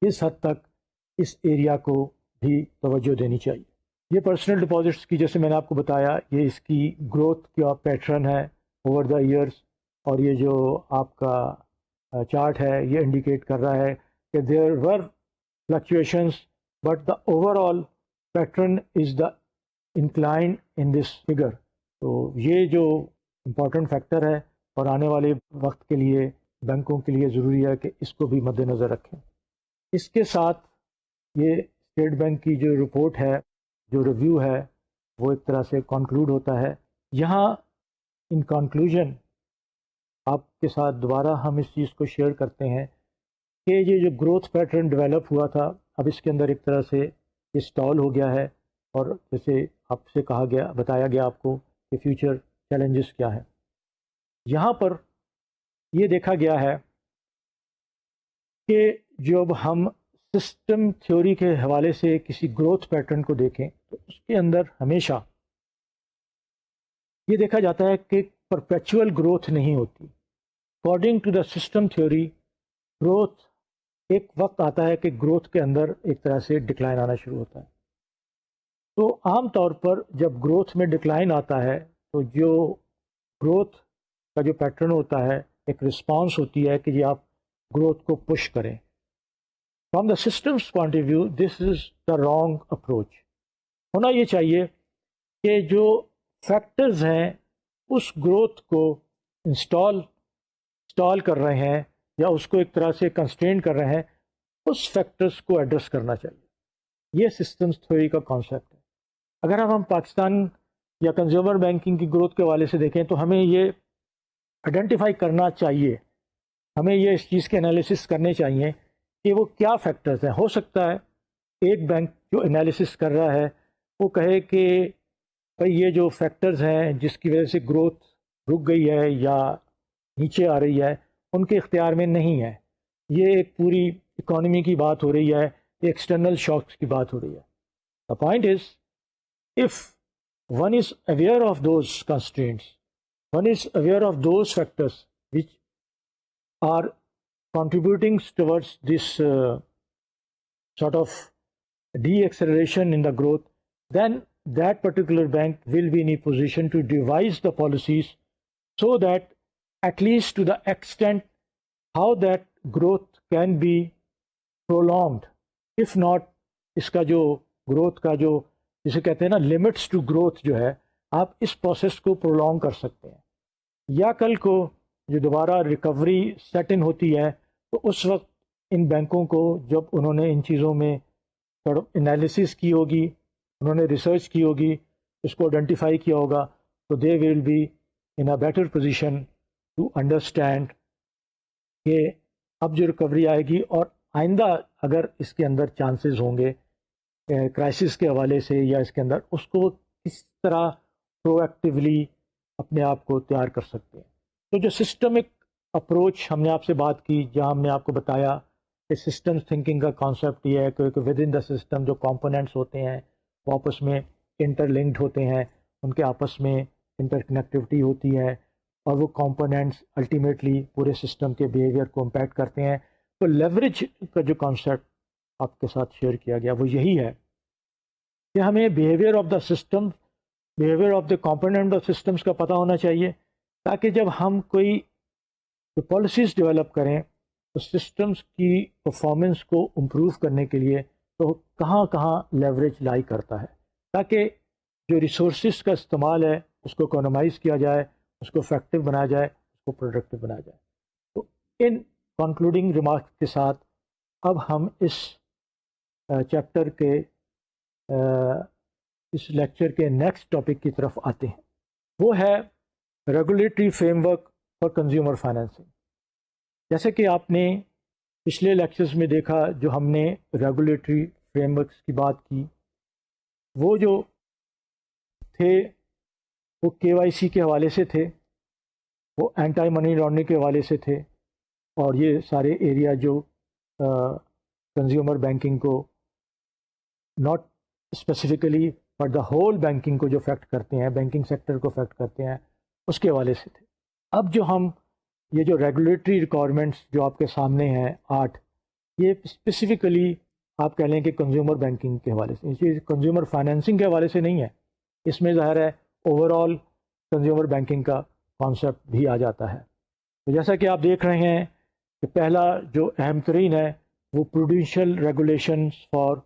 کس حد تک اس ایریا کو بھی توجہ دینی چاہیے. یہ پرسنل ڈپازٹس کی جیسے میں نے آپ کو بتایا یہ اس کی گروتھ کا پیٹرن ہے اوور دا ایئرس, اور یہ جو آپ کا چارٹ ہے یہ انڈیکیٹ کر رہا ہے کہ there were fluctuations but the overall pattern is the incline in this figure. تو یہ جو امپورٹنٹ فیکٹر ہے اور آنے والے وقت کے لیے بینکوں کے لیے ضروری ہے کہ اس کو بھی مد نظر رکھیں. اس کے ساتھ یہ اسٹیٹ بینک کی جو رپورٹ ہے, جو ریویو ہے, وہ ایک طرح سے کنکلوڈ ہوتا ہے. یہاں ان کنکلوژن آپ کے ساتھ دوبارہ ہم اس چیز کو شیئر کرتے ہیں کہ یہ جو گروتھ پیٹرن ڈیولپ ہوا تھا اب اس کے اندر ایک طرح سے اسٹال ہو گیا ہے, اور جیسے آپ سے کہا گیا, بتایا گیا آپ کو کہ فیوچر چیلنجز کیا ہیں. یہاں پر یہ دیکھا گیا ہے کہ جب ہم سسٹم تھیوری کے حوالے سے کسی گروتھ پیٹرن کو دیکھیں تو اس کے اندر ہمیشہ یہ دیکھا جاتا ہے کہ پرپیچول گروتھ نہیں ہوتی. According to the system theory growth ایک وقت آتا ہے کہ گروتھ کے اندر ایک طرح سے ڈکلائن آنا شروع ہوتا ہے. تو عام طور پر جب گروتھ میں ڈکلائن آتا ہے تو جو گروتھ کا جو پیٹرن ہوتا ہے ایک رسپانس ہوتی ہے کہ جی آپ گروتھ کو پش کریں. From the systems point of view this is the wrong approach. ہونا یہ چاہیے کہ جو فیکٹرز ہیں اس گروتھ کو انسٹال کر رہے ہیں یا اس کو ایک طرح سے کنسٹرین کر رہے ہیں, اس فیکٹرز کو ایڈریس کرنا چاہیے. یہ سسٹمس تھیوری کا کانسیپٹ ہے. اگر ہم پاکستان یا کنزیومر بینکنگ کی گروتھ کے حوالے سے دیکھیں تو ہمیں یہ آئیڈینٹیفائی کرنا چاہیے, ہمیں یہ اس چیز کے انالیسس کرنے چاہیے کہ وہ کیا فیکٹرز ہیں. ہو سکتا ہے ایک بینک جو انالیسس کر رہا ہے وہ کہے کہ بھائی یہ جو فیکٹرز ہیں جس کی وجہ سے گروتھ رک گئی ہے یا نیچے آ رہی ہے ان کے اختیار میں نہیں ہے, یہ ایک پوری اکانومی کی بات ہو رہی ہے, ایکسٹرنل شاکس کی بات ہو رہی ہے. The point is if one is aware of those constraints, one is aware of those factors which are contributing towards this sort of deacceleration in the growth, then that particular bank will be in a position to devise the policies so that at least to the extent how that growth can be prolonged, if not اس کا جو گروتھ کا جو جسے کہتے ہیں نا لمٹس ٹو گروتھ جو ہے، آپ اس پروسیس کو پرولونگ کر سکتے ہیں، یا کل کو جو دوبارہ ریکوری سیٹ ان ہوتی ہے تو اس وقت ان بینکوں کو جب انہوں نے ان چیزوں میں انالیسس کی ہوگی، انہوں نے ریسرچ کی ہوگی، اس کو آئیڈینٹیفائی کیا ہوگا، تو they will be in a better position to understand کہ اب جو ریکوری آئے گی اور آئندہ اگر اس کے اندر چانسز ہوں گے کرائسس کے حوالے سے یا اس کے اندر، اس کو کس طرح پرو ایکٹیولی اپنے آپ کو تیار کر سکتے ہیں۔ تو جو سسٹمک اپروچ ہم نے آپ سے بات کی، جہاں ہم نے آپ کو بتایا کہ سسٹم تھنکنگ کا کانسیپٹ یہ ہے کہ ود ان دا سسٹم جو کمپوننٹس ہوتے ہیں وہ آپس میں انٹر لنکڈ ہوتے ہیں، ان کے آپس میں انٹر کنیکٹیوٹی ہوتی ہے، اور وہ کمپوننٹس الٹیمیٹلی پورے سسٹم کے بیہیویئر کو امپیکٹ کرتے ہیں۔ تو لیوریج کا جو کانسیپٹ آپ کے ساتھ شیئر کیا گیا وہ یہی ہے کہ ہمیں behaviour of the system, behaviour of the component of systems کا پتہ ہونا چاہیے، تاکہ جب ہم کوئی پالیسیز ڈیولپ کریں تو سسٹمز کی پرفارمنس کو امپروو کرنے کے لیے تو کہاں کہاں لیوریج لائی کرتا ہے، تاکہ جو ریسورسز کا استعمال ہے اس کو اکونومائز کیا جائے، اس کو افیکٹو بنایا جائے، اس کو پروڈکٹیو بنایا جائے۔ تو ان کنکلوڈنگ ریمارکس کے ساتھ اب ہم اس چیپٹر کے اس لیکچر کے نیکسٹ ٹاپک کی طرف آتے ہیں، وہ ہے regulatory frame work for consumer financing. جیسے کہ آپ نے پچھلے لیکچرز میں دیکھا، جو ہم نے ریگولیٹری فریم ورکس کی بات کی، وہ جو تھے وہ KYC کے حوالے سے تھے، وہ اینٹی منی لانڈرنگ کے حوالے سے تھے، اور یہ سارے ایریا جو کنزیومر بینکنگ کو not specifically but the whole banking کو جو افیکٹ کرتے ہیں، بینکنگ سیکٹر کو افیکٹ کرتے ہیں، اس کے حوالے سے تھے۔ اب جو ہم یہ جو ریگولیٹری ریکوائرمنٹس جو آپ کے سامنے ہیں 8، یہ اسپیسیفکلی آپ کہہ لیں کہ کنزیومر بینکنگ کے حوالے سے، یہ کنزیومر فائنینسنگ کے حوالے سے نہیں ہے، اس میں ظاہر ہے اوور آل کنزیومر بینکنگ کا کانسیپٹ بھی آ جاتا ہے۔ تو جیسا کہ آپ دیکھ رہے ہیں کہ پہلا جو اہم ترین ہے وہ prudential regulations for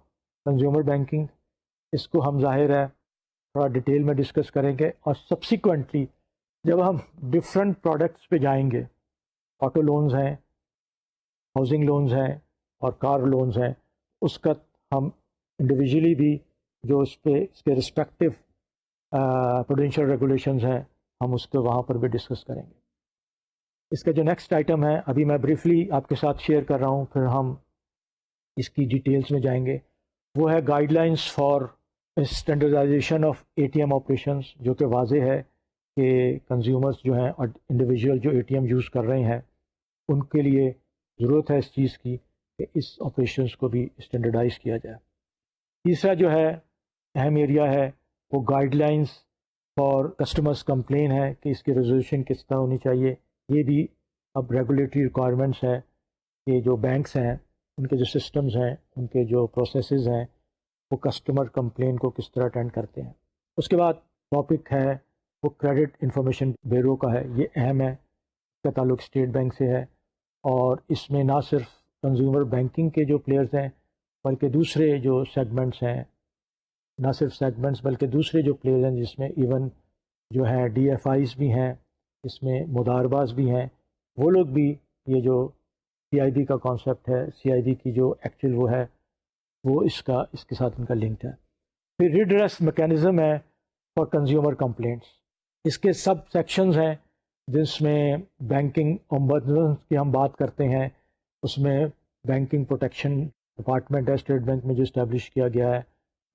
consumer banking, اس کو ہم ظاہر ہے تھوڑا ڈیٹیل میں ڈسکس کریں گے، اور سبسیکوینٹلی جب ہم ڈفرینٹ پروڈکٹس پہ جائیں گے، آٹو لونز ہیں، ہاؤسنگ لونز ہیں، اور کار لونز ہیں، اس کا ہم انڈیویجولی بھی جو اس کے رسپیکٹو پروڈینشیل ریگولیشنز ہیں ہم اس کو وہاں پر بھی ڈسکس کریں گے۔ اس کا جو نیکسٹ آئٹم ہے ابھی میں بریفلی آپ کے ساتھ شیئر کر رہا ہوں، پھر ہم اس کی ڈیٹیلز میں جائیں گے، وہ ہے guidelines for standardization of ATM operations, جو کہ واضح ہے کہ کنزیومرز جو ہیں اور انڈیویجول جو ATM یوز کر رہے ہیں ان کے لیے ضرورت ہے اس چیز کی کہ اس آپریشنز کو بھی اسٹینڈرڈائز کیا جائے۔ تیسرا جو ہے اہم ایریا ہے وہ guidelines for customers complaint ہے کہ اس کی ریزولوشن کس طرح ہونی چاہیے۔ یہ بھی اب ریگولیٹری ریکوائرمنٹس ہے کہ جو بینکس ہیں ان کے جو سسٹمز ہیں، ان کے جو پروسیسز ہیں، وہ کسٹمر کمپلین کو کس طرح اٹینڈ کرتے ہیں۔ اس کے بعد ٹاپک ہے وہ کریڈٹ انفارمیشن بیورو کا ہے، یہ اہم ہے، اس کا تعلق اسٹیٹ بینک سے ہے، اور اس میں نہ صرف کنزیومر بینکنگ کے جو پلیئرز ہیں بلکہ دوسرے جو سیگمنٹس ہیں، نہ صرف سیگمنٹس بلکہ دوسرے جو پلیئرز ہیں، جس میں ایون جو ہیں DFIs بھی ہیں، اس میں مدارباز بھی ہیں، وہ لوگ بھی یہ جو CIB کا کانسیپٹ ہے، CIB کی جو ایکچوئل وہ ہے وہ اس کے ساتھ ان کا لنکڈ ہے۔ پھر ریڈریس میکینزم ہے فار کنزیومر کمپلینٹس، اس کے سب سیکشنز ہیں جس میں بینکنگ اومبڈسمن کی ہم بات کرتے ہیں، اس میں بینکنگ پروٹیکشن ڈپارٹمنٹ ہے اسٹیٹ بینک میں جو اسٹیبلش کیا گیا ہے،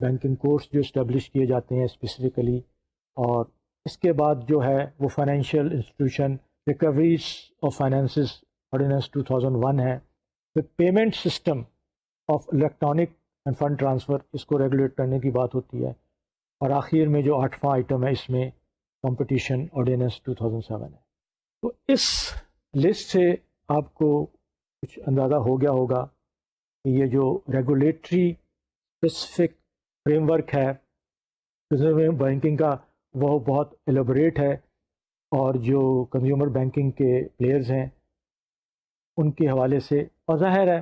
بینکنگ کورس جو اسٹیبلش کیے جاتے ہیں اسپیسیفکلی، اور اس کے بعد جو ہے وہ financial institution recoveries of finances ordinance 2001 ہے۔ پھر payment system of electronic and fund transfer, اس کو ریگولیٹ کرنے کی بات ہوتی ہے، اور آخر میں جو 8واں آئٹم ہے اس میں کمپٹیشن آرڈیننس 2007 ہے۔ تو اس لسٹ سے آپ کو کچھ اندازہ ہو گیا ہوگا کہ یہ جو ریگولیٹری اسپیسیفک فریم ورک ہے کنزیومر بینکنگ کا وہ بہت ایلیبوریٹ ہے، اور جو کنزیومر بینکنگ کے پلیئرز ہیں ان کے حوالے سے، اور ظاہر ہے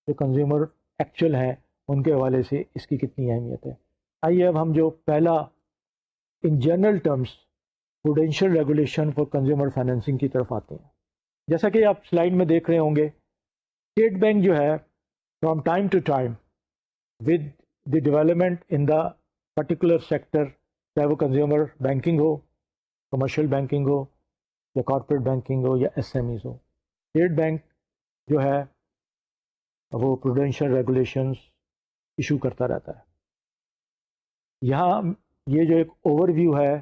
جو کنزیومر ایکچوئل ہیں ان کے حوالے سے اس کی کتنی اہمیت ہے. آئیے اب ہم جو پہلا in general terms prudential regulation for consumer financing کی طرف آتے ہیں. جیسا کہ آپ سلائیڈ میں دیکھ رہے ہوں گے، اسٹیٹ بینک جو ہے from time to time with the development in the particular sector, چاہے وہ کنزیومر بینکنگ ہو، کمرشل بینکنگ ہو، یا کارپوریٹ بینکنگ ہو، یا ایس ایم ایز ہو، اسٹیٹ بینک جو ہے وہ پروڈینشیل ریگولیشنز ایشو کرتا رہتا ہے. یہاں یہ جو ایک اوور ویو ہے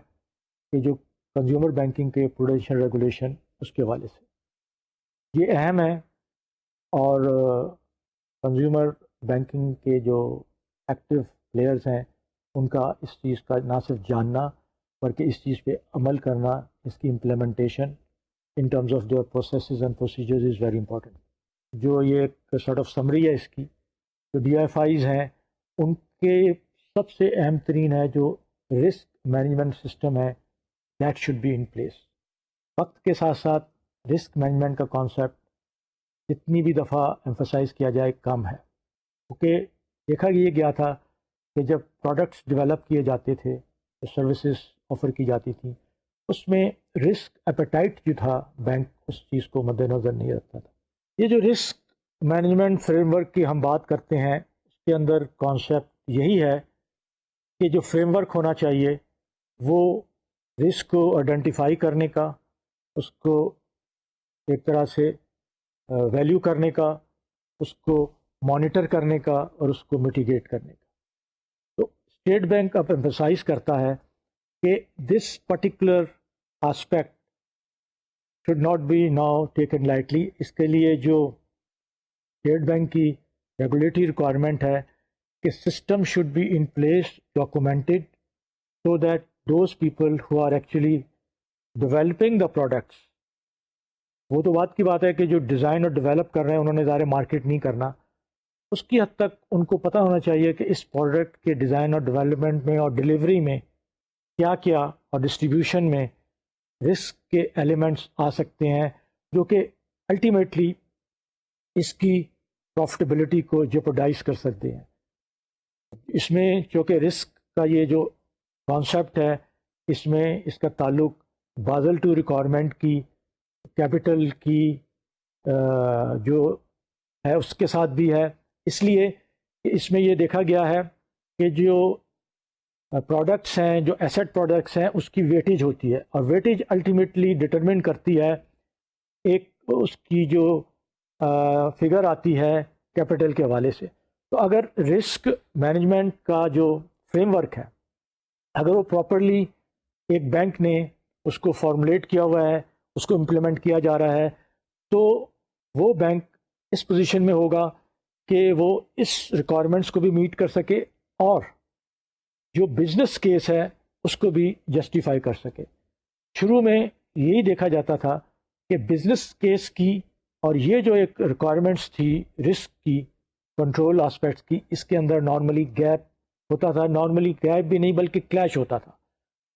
کہ جو کنزیومر بینکنگ کے پروڈینشیل ریگولیشن اس کے حوالے سے یہ اہم ہے، اور کنزیومر بینکنگ کے جو ایکٹیو پلیئرز ہیں ان کا اس چیز کا نہ صرف جاننا بلکہ اس چیز پہ عمل کرنا، اس کی implementation in terms of their processes and procedures is very important. جو یہ ایک سارٹ آف سمری ہے اس کی، جو ڈی ایف آئیز ہیں ان کے سب سے اہم ترین ہے جو رسک مینجمنٹ سسٹم ہے، that should be in place. وقت کے ساتھ ساتھ رسک مینجمنٹ کا کانسیپٹ جتنی بھی دفعہ ایمفسائز کیا جائے کم ہے، کیونکہ دیکھا یہ گیا تھا کہ جب پروڈکٹس ڈیولپ کیے جاتے تھے، سروسز آفر کی جاتی تھیں، اس میں رسک ایپیٹائٹ جو تھا بینک اس چیز کو مد نظر نہیں رکھتا تھا. یہ جو رسک مینجمنٹ فریم ورک کی ہم بات کرتے ہیں اس کے اندر کانسیپٹ یہی ہے کہ جو فریم ورک ہونا چاہیے وہ رسک کو آئیڈینٹیفائی کرنے کا، اس کو ایک طرح سے ویلیو کرنے کا، اس کو مانیٹر کرنے کا، اور اس کو میٹیگیٹ کرنے کا. تو اسٹیٹ بینک اب ایمفسائز کرتا ہے کہ this particular aspect should not be now taken lightly. اس کے لیے جو اسٹیٹ بینک کی ریگولیٹری ریکوائرمنٹ ہے کہ system should be in place documented so that those people who are actually developing the products, وہ تو بات کی بات ہے کہ جو ڈیزائن اور ڈیولپ کر رہے ہیں انہوں نے ظاہر مارکیٹ نہیں کرنا، اس کی حد تک ان کو پتہ ہونا چاہیے کہ اس پروڈکٹ کے ڈیزائن اور ڈیولپمنٹ میں اور ڈیلیوری میں کیا کیا اور ڈسٹریبیوشن میں رسک کے ایلیمنٹس آ سکتے ہیں جو کہ الٹیمیٹلی اس کی پروفٹیبلٹی کو جیپوڈائز کر سکتے ہیں. اس میں چونکہ رسک کا یہ جو کانسیپٹ ہے اس میں اس کا تعلق بازل ٹو ریکوائرمنٹ کی، کیپٹل کی جو ہے اس کے ساتھ بھی ہے، اس لیے کہ اس میں یہ دیکھا گیا ہے کہ جو پروڈکٹس ہیں، جو ایسٹ پروڈکٹس ہیں، اس کی ویٹیج ہوتی ہے، اور ویٹیج الٹیمیٹلی ڈٹرمن کرتی ہے ایک اس کی جو فگر آتی ہے کیپٹل کے حوالے سے. تو اگر رسک مینجمنٹ کا جو فریم ورک ہے اگر وہ پراپرلی ایک بینک نے اس کو فارمولیٹ کیا ہوا ہے، اس کو امپلیمنٹ کیا جا رہا ہے، تو وہ بینک اس پوزیشن میں ہوگا کہ وہ اس ریکوائرمنٹس کو بھی میٹ کر سکے اور جو بزنس کیس ہے اس کو بھی جسٹیفائی کر سکے. شروع میں یہی دیکھا جاتا تھا کہ بزنس کیس کی اور یہ جو ایک ریکوائرمنٹس تھی رسک کی، کنٹرول آسپیکٹس کی، اس کے اندر نارملی گیپ ہوتا تھا، نارملی گیپ بھی نہیں بلکہ کلیش ہوتا تھا.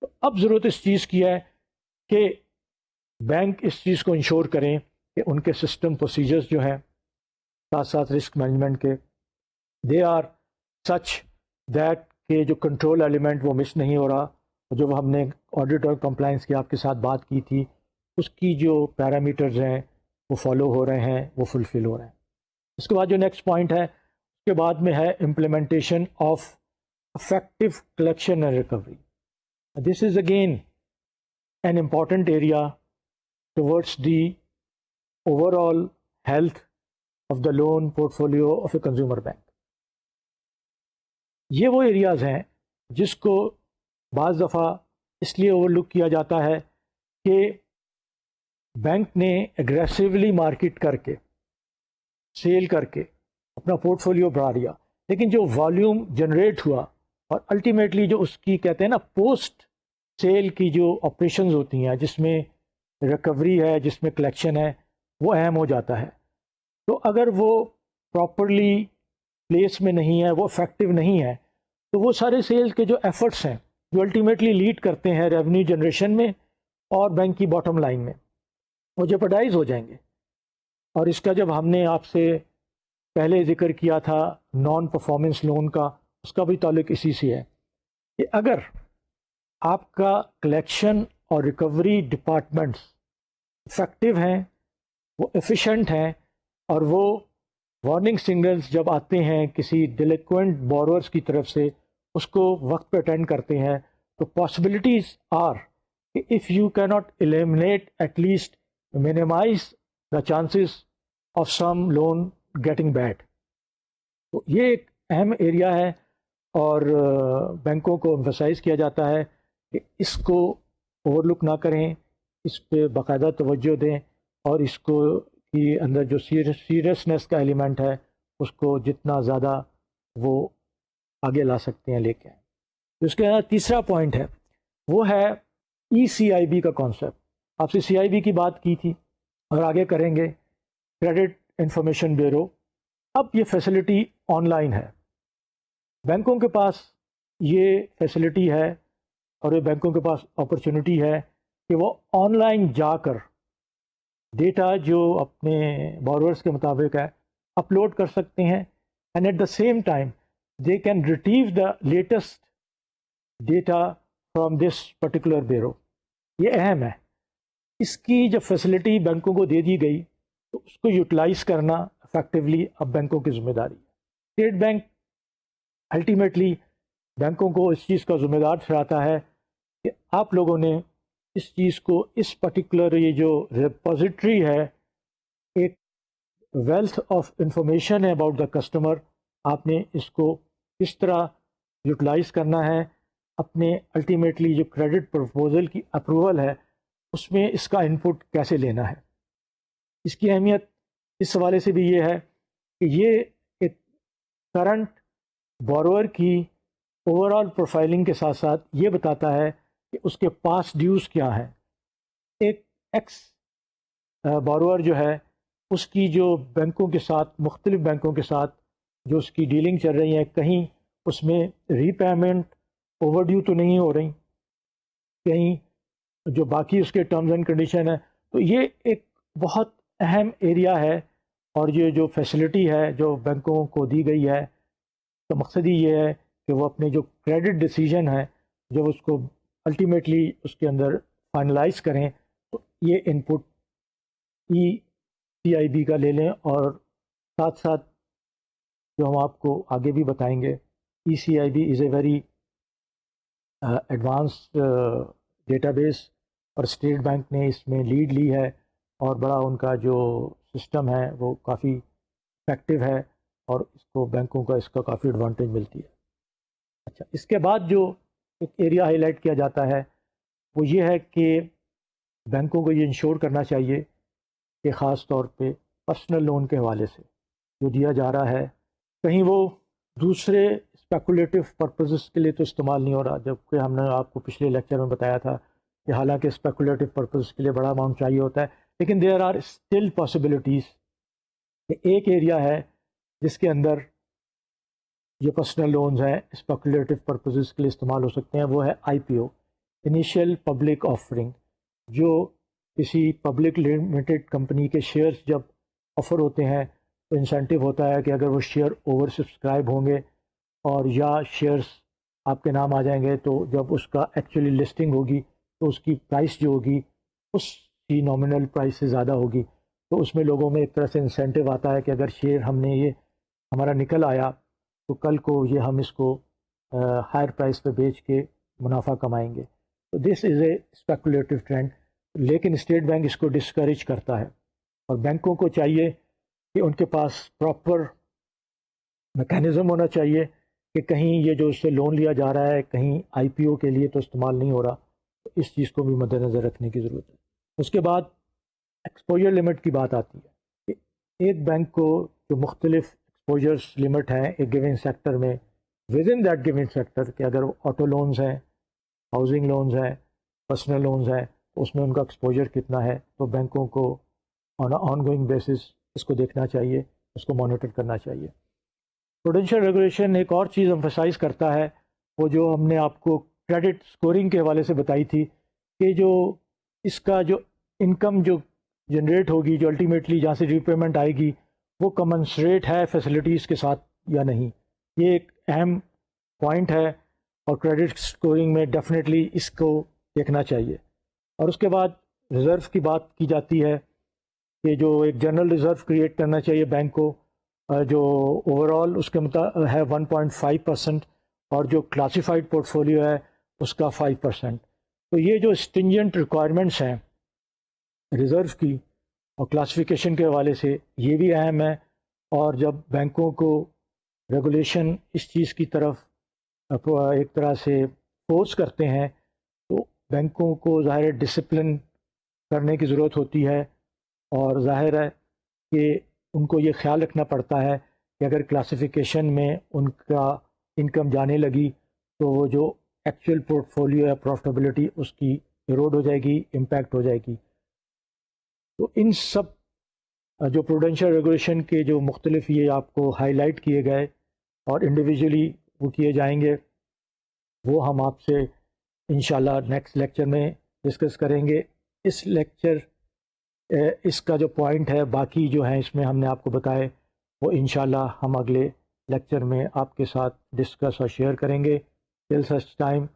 تو اب ضرورت اس چیز کی ہے کہ بینک اس چیز کو انشور کریں کہ ان کے سسٹم پروسیجرز جو ہیں ساتھ ساتھ رسک مینجمنٹ کے دے آر سچ دیٹ کہ جو کنٹرول ایلیمنٹ وہ مس نہیں ہو رہا، جو ہم نے آڈٹ اور کمپلائنس کی آپ کے ساتھ بات کی تھی اس کی جو پیرامیٹرز ہیں وہ فالو ہو رہے ہیں، وہ فلفل ہو رہے ہیں. اس کے بعد جو نیکسٹ پوائنٹ ہے اس کے بعد میں ہے implementation of effective collection and recovery. This is again an important area towards the overall health of the loan portfolio of a consumer bank. یہ وہ ایریاز ہیں جس کو بعض دفعہ اس لیے اوور لک کیا جاتا ہے کہ بینک نے ایگریسولی مارکیٹ کر کے سیل کر کے اپنا پورٹ فولیو بڑھا دیا، لیکن جو والیوم جنریٹ ہوا اور الٹیمیٹلی جو اس کی کہتے ہیں نا پوسٹ سیل کی جو آپریشنز ہوتی ہیں جس میں ریکوری ہے، جس میں کلیکشن ہے، وہ اہم ہو جاتا ہے. تو اگر وہ پراپرلی پلیس میں نہیں ہے، وہ افیکٹو نہیں ہے، تو وہ سارے سیلز کے جو ایفرٹس ہیں جو الٹیمیٹلی لیڈ کرتے ہیں ریونیو جنریشن میں اور بینک کی باٹم لائن میں، وہ جیپرڈائز ہو جائیں گے. اور اس کا جب ہم نے آپ سے پہلے ذکر کیا تھا نان پرفارمنس لون کا، اس کا بھی تعلق اسی سے ہے کہ اگر آپ کا کلیکشن اور ریکوری ڈپارٹمنٹس افیکٹو ہیں، وہ ایفیشینٹ ہیں، اور وہ وارننگ سگنلز جب آتے ہیں کسی ڈیلیکوینٹ بورورز کی طرف سے اس کو وقت پہ اٹینڈ کرتے ہیں، تو پاسبلٹیز آر کہ اف یو کی not eliminate at least minimize the chances of some loan getting bad. تو یہ ایک اہم ایریا ہے، اور بینکوں کو emphasize کیا جاتا ہے کہ اس کو اوور لک نہ کریں، اس پہ باقاعدہ توجہ دیں، اور اس کو کی اندر جو سیریسنس کا ایلیمنٹ ہے اس کو جتنا زیادہ وہ آگے لا سکتے ہیں لے کے آئیں۔ اس کے بعد تیسرا پوائنٹ ہے، وہ ہے ECIB کا کانسیپٹ۔ آپ سے CIB کی بات کی تھی اور آگے کریں گے کریڈٹ انفارمیشن بیورو۔ اب یہ فیسلٹی آن لائن ہے، بینکوں کے پاس یہ فیسلٹی ہے، اور یہ بینکوں کے پاس اپرچونٹی ہے کہ وہ آن لائن جا کر ڈیٹا جو اپنے بورورز کے مطابق ہے اپلوڈ کر سکتے ہیں، and at the same time they can retrieve the latest data from this particular bureau. یہ اہم ہے، اس کی جب فیسلٹی بینکوں کو دے دی گئی تو اس کو یوٹیلائز کرنا افیکٹولی اب بینکوں کی ذمہ داری ہے۔ اسٹیٹ بینک الٹیمیٹلی بینکوں کو اس چیز کا ذمہ دار ٹھہراتا ہے کہ آپ لوگوں نے اس چیز کو، اس پرٹیکولر یہ جو ریپوزیٹری ہے، ایک ویلتھ آف انفارمیشن ہے اباؤٹ دا کسٹمر، آپ نے اس کو کس طرح یوٹیلائز کرنا ہے، اپنے الٹیمیٹلی جو کریڈٹ پرپوزل کی اپروول ہے اس میں اس کا انپٹ کیسے لینا ہے۔ اس کی اہمیت اس حوالے سے بھی یہ ہے کہ یہ ایک کرنٹ بورور کی اوور آل پروفائلنگ کے ساتھ ساتھ یہ بتاتا ہے کہ اس کے پاس ڈیوز کیا ہیں۔ ایک ایکس بورور جو ہے اس کی جو بینکوں کے ساتھ، مختلف بینکوں کے ساتھ جو اس کی ڈیلنگ چل رہی ہیں، کہیں اس میں ری پیمنٹ اوور ڈیو تو نہیں ہو رہی، کہیں جو باقی اس کے ٹرمز اینڈ کنڈیشن ہے، تو یہ ایک بہت اہم ایریا ہے۔ اور یہ جو فیسلٹی ہے جو بینکوں کو دی گئی ہے، تو مقصد ہی یہ ہے کہ وہ اپنے جو کریڈٹ ڈیسیجن ہے جب اس کو الٹیمیٹلی اس کے اندر فائنلائز کریں، تو یہ انپٹ ECIB کا لے لیں۔ اور ساتھ ساتھ جو ہم آپ کو آگے بھی بتائیں گے، ECIB is a very advanced data base, اور اسٹیٹ بینک نے اس میں لیڈ لی ہے، اور بڑا ان کا جو سسٹم ہے وہ کافی افیکٹو ہے، اور اس کو بینکوں کا اس کا کافی ایڈوانٹیج ملتی ہے۔ اچھا، اس کے بعد جو ایک ایریا ہائی لائٹ کیا جاتا ہے وہ یہ ہے کہ بینکوں کو یہ انشور کرنا چاہیے کہ خاص طور پہ پرسنل لون کے حوالے سے جو دیا جا رہا ہے، کہیں وہ دوسرے اسپیکولیٹو پرپزز کے لیے تو استعمال نہیں ہو رہا، جبکہ ہم نے آپ کو پچھلے لیکچر میں بتایا تھا کہ حالانکہ اسپیکولیٹو پرپز کے لیے بڑا اماؤنٹ چاہیے ہوتا ہے، لیکن دیر آر اسٹل پاسبلٹیز کہ ایک ایریا ہے جس کے اندر یہ پرسنل لونز ہیں اسپیکولیٹو پرپزز کے لیے استعمال ہو سکتے ہیں، وہ ہے IPO، انیشیل پبلک آفرنگ۔ جو کسی پبلک لمیٹڈ کمپنی کے شیئرز جب آفر ہوتے ہیں تو انسینٹیو ہوتا ہے کہ اگر وہ شیئر اوور سبسکرائب ہوں گے اور یا شیئرز آپ کے نام آ جائیں گے، تو جب اس کا ایکچولی لسٹنگ ہوگی تو اس کی پرائس جو ہوگی اس کی نامنل پرائس سے زیادہ ہوگی، تو اس میں لوگوں میں ایک طرح سے انسینٹیو آتا ہے کہ اگر شیئر ہم نے یہ ہمارا نکل آیا تو کل کو یہ ہم اس کو ہائر پرائس پہ بیچ کے منافع کمائیں گے۔ تو this is a speculative trend, لیکن اسٹیٹ بینک اس کو ڈسکریج کرتا ہے، اور بینکوں کو چاہیے کہ ان کے پاس پراپر میکینزم ہونا چاہیے کہ کہیں یہ جو اس سے لون لیا جا رہا ہے کہیں IPO کے لیے تو استعمال نہیں ہو رہا، تو اس چیز کو بھی مد نظر رکھنے کی ضرورت ہے۔ اس کے بعد ایکسپوجر لمٹ کی بات آتی ہے کہ ایک بینک کو جو مختلف ایکسپوجرس لمٹ ہیں ایک گیون سیکٹر میں، with in that given sector, کہ اگر آٹو لونز ہیں، ہاؤسنگ لونز ہیں، پرسنل لونز ہیں، تو اس میں ان کا ایکسپوجر کتنا ہے، تو بینکوں کو آن گوئنگ بیسس اس کو دیکھنا چاہیے، اس کو مانیٹر کرنا چاہیے۔ پروڈینشیل ریگولیشن ایک اور چیز ایمفسائز کرتا ہے، وہ جو ہم نے آپ کو کریڈٹ اسکورنگ کے حوالے سے بتائی تھی کہ جو اس کا جو انکم جو جنریٹ ہوگی، جو الٹیمیٹلی جہاں سے ری پیمنٹ آئے گی، وہ کمنسریٹ ہے فیسلٹیز کے ساتھ یا نہیں. یہ ایک اہم پوائنٹ ہے اور کریڈٹ اسکورنگ میں ڈیفینیٹلی اس کو دیکھنا چاہیے. اور اس کے بعد ریزرو کی بات کی جاتی ہے کہ جو ایک جنرل ریزرو کریٹ کرنا چاہیے بینک کو جو اوور آل اس کے ہے 1.5%، اور جو کلاسیفائڈ پورٹ فولیو ہے اس کا 5%. تو یہ جو اسٹنجنٹ ریکوائرمنٹس ہیں ریزرو کی اور کلاسیفیکیشن کے حوالے سے یہ بھی اہم ہے. اور جب بینکوں کو ریگولیشن اس چیز کی طرف ایک طرح سے فورس کرتے ہیں تو بینکوں کو ظاہر ڈسپلن کرنے کی ضرورت ہوتی ہے. اور ظاہر ہے کہ ان کو یہ خیال رکھنا پڑتا ہے کہ اگر کلاسیفیکیشن میں ان کا انکم جانے لگی تو وہ جو ایکچوئل پورٹ فولیو ہے پروفٹیبلٹی اس کی ایروڈ ہو جائے گی، امپیکٹ ہو جائے گی. تو ان سب جو پروڈینشیل ریگولیشن کے جو مختلف یہ آپ کو ہائی لائٹ کیے گئے اور انڈیویجولی وہ کیے جائیں گے، وہ ہم آپ سے انشاءاللہ نیکسٹ لیکچر میں ڈسکس کریں گے. اس کا جو پوائنٹ ہے باقی جو ہیں اس میں ہم نے آپ کو بتائے وہ انشاءاللہ ہم اگلے لیکچر میں آپ کے ساتھ ڈسکس اور شیئر کریں گے. ٹل سچ ٹائم